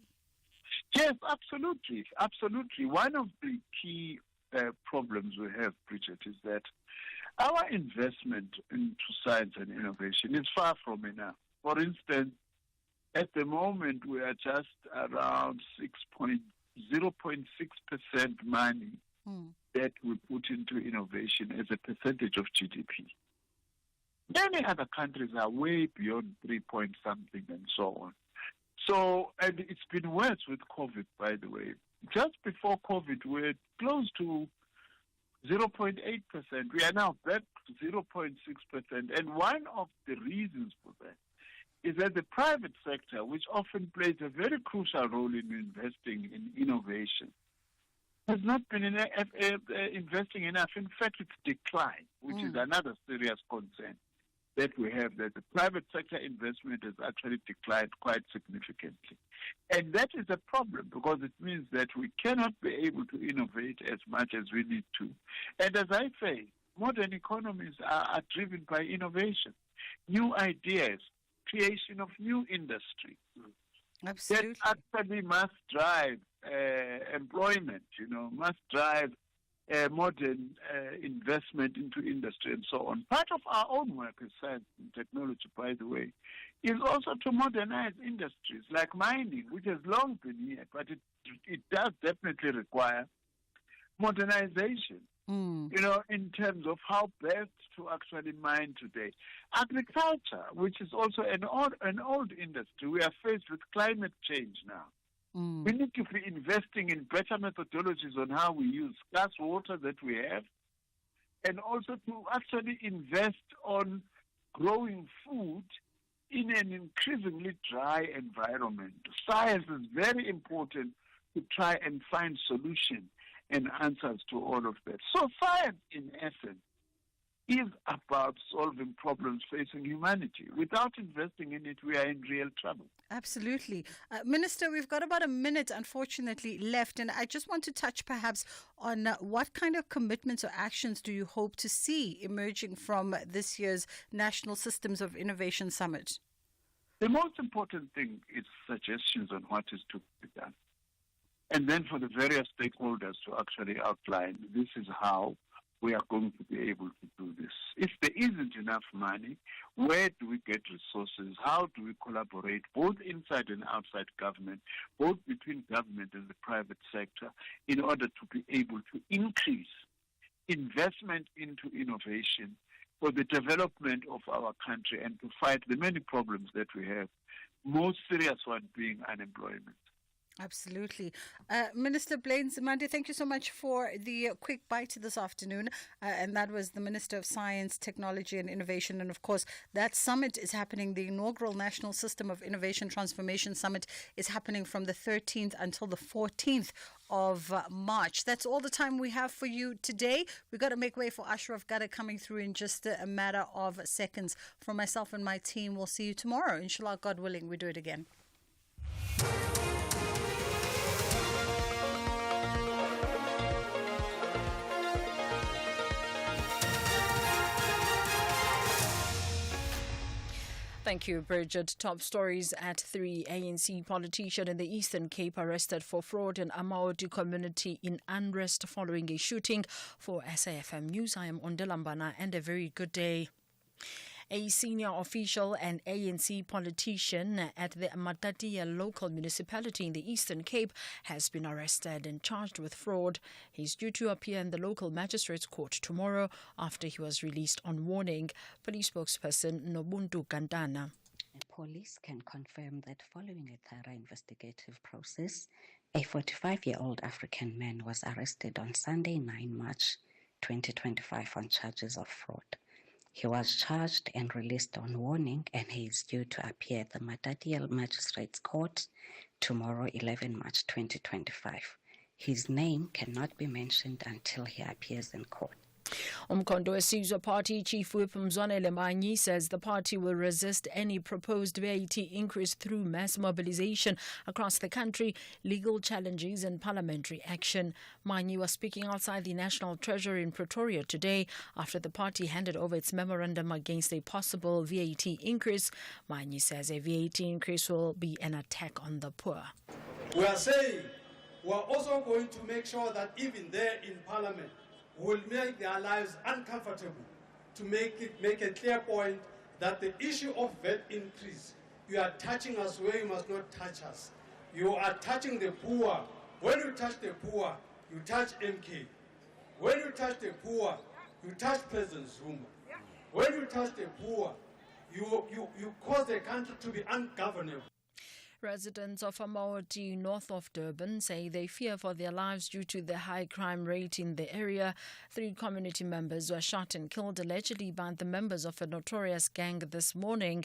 Yes, absolutely. Absolutely. One of the key problems we have, Bridget, is that our investment into science and innovation is far from enough. For instance, at the moment, we are just around 0.6% money that we put into innovation as a percentage of GDP. Many other countries are way beyond 3 point something and so on. So, and it's been worse with COVID, by the way. Just before COVID, we were close to 0.8%. We are now back to 0.6%. And one of the reasons for that is that the private sector, which often plays a very crucial role in investing in innovation, has not been investing enough. In fact, it's declined, which is another serious concern that we have, that the private sector investment has actually declined quite significantly. And that is a problem because it means that we cannot be able to innovate as much as we need to. And as I say, modern economies are driven by innovation, new ideas, creation of new industry. Absolutely. That actually must drive employment, must drive modern investment into industry and so on. Part of our own work as science and technology, by the way, is also to modernize industries like mining, which has long been here, but it does definitely require modernization, in terms of how best to actually mine today. Agriculture, which is also an old industry. We are faced with climate change now. We need to be investing in better methodologies on how we use scarce water that we have, and also to actually invest on growing food in an increasingly dry environment. Science is very important to try and find solutions and answers to all of that. So science, in essence, is about solving problems facing humanity. Without investing in it, we are in real trouble. Absolutely. Minister, we've got about a minute, unfortunately, left, and I just want to touch perhaps on what kind of commitments or actions do you hope to see emerging from this year's National Systems of Innovation Summit? The most important thing is suggestions on what is to be done. And then for the various stakeholders to actually outline, this is how we are going to be able to do this. If there isn't enough money, where do we get resources? How do we collaborate, both inside and outside government, both between government and the private sector, in order to be able to increase investment into innovation for the development of our country and to fight the many problems that we have, most serious one being unemployment. Absolutely. Minister Blaine Nzimande, thank you so much for the quick bite this afternoon. And that was the Minister of Science, Technology and Innovation. And of course, that summit is happening. The inaugural National System of Innovation Transformation Summit is happening from the 13th until the 14th of March. That's all the time we have for you today. We've got to make way for Ashraf Gada coming through in just a matter of seconds. From myself and my team, we'll see you tomorrow. Inshallah, God willing, we do it again. Thank you, Bridget. Top stories at 3. ANC politician in the Eastern Cape arrested for fraud in Amaoti community in unrest following a shooting. For SAFM News, I am Ondelambana, and a very good day. A senior official and ANC politician at the Matatia local municipality in the Eastern Cape has been arrested and charged with fraud. He's due to appear in the local magistrate's court tomorrow after he was released on warning. Police spokesperson Nobuntu Kantana. Police can confirm that following a thorough investigative process, a 45-year-old African man was arrested on Sunday, 9 March 2025 on charges of fraud. He was charged and released on warning, and he is due to appear at the Matatia Magistrates Court tomorrow, 11 March 2025. His name cannot be mentioned until he appears in court. Umkhonto weSizwe Party Chief Whip Mzwanele Manyi says the party will resist any proposed VAT increase through mass mobilization across the country, legal challenges and parliamentary action. Manyi was speaking outside the National Treasury in Pretoria today after the party handed over its memorandum against a possible VAT increase. Manyi says a VAT increase will be an attack on the poor. We are saying we are also going to make sure that even there in Parliament, will make their lives uncomfortable, to make a clear point that the issue of VAT increase, you are touching us where you must not touch us. You are touching the poor. When you touch the poor, you touch MK. When you touch the poor, you touch President Zuma. When you touch the poor, you cause the country to be ungovernable. Residents of Amaoti, north of Durban, say they fear for their lives due to the high crime rate in the area. 3 community members were shot and killed allegedly by the members of a notorious gang this morning.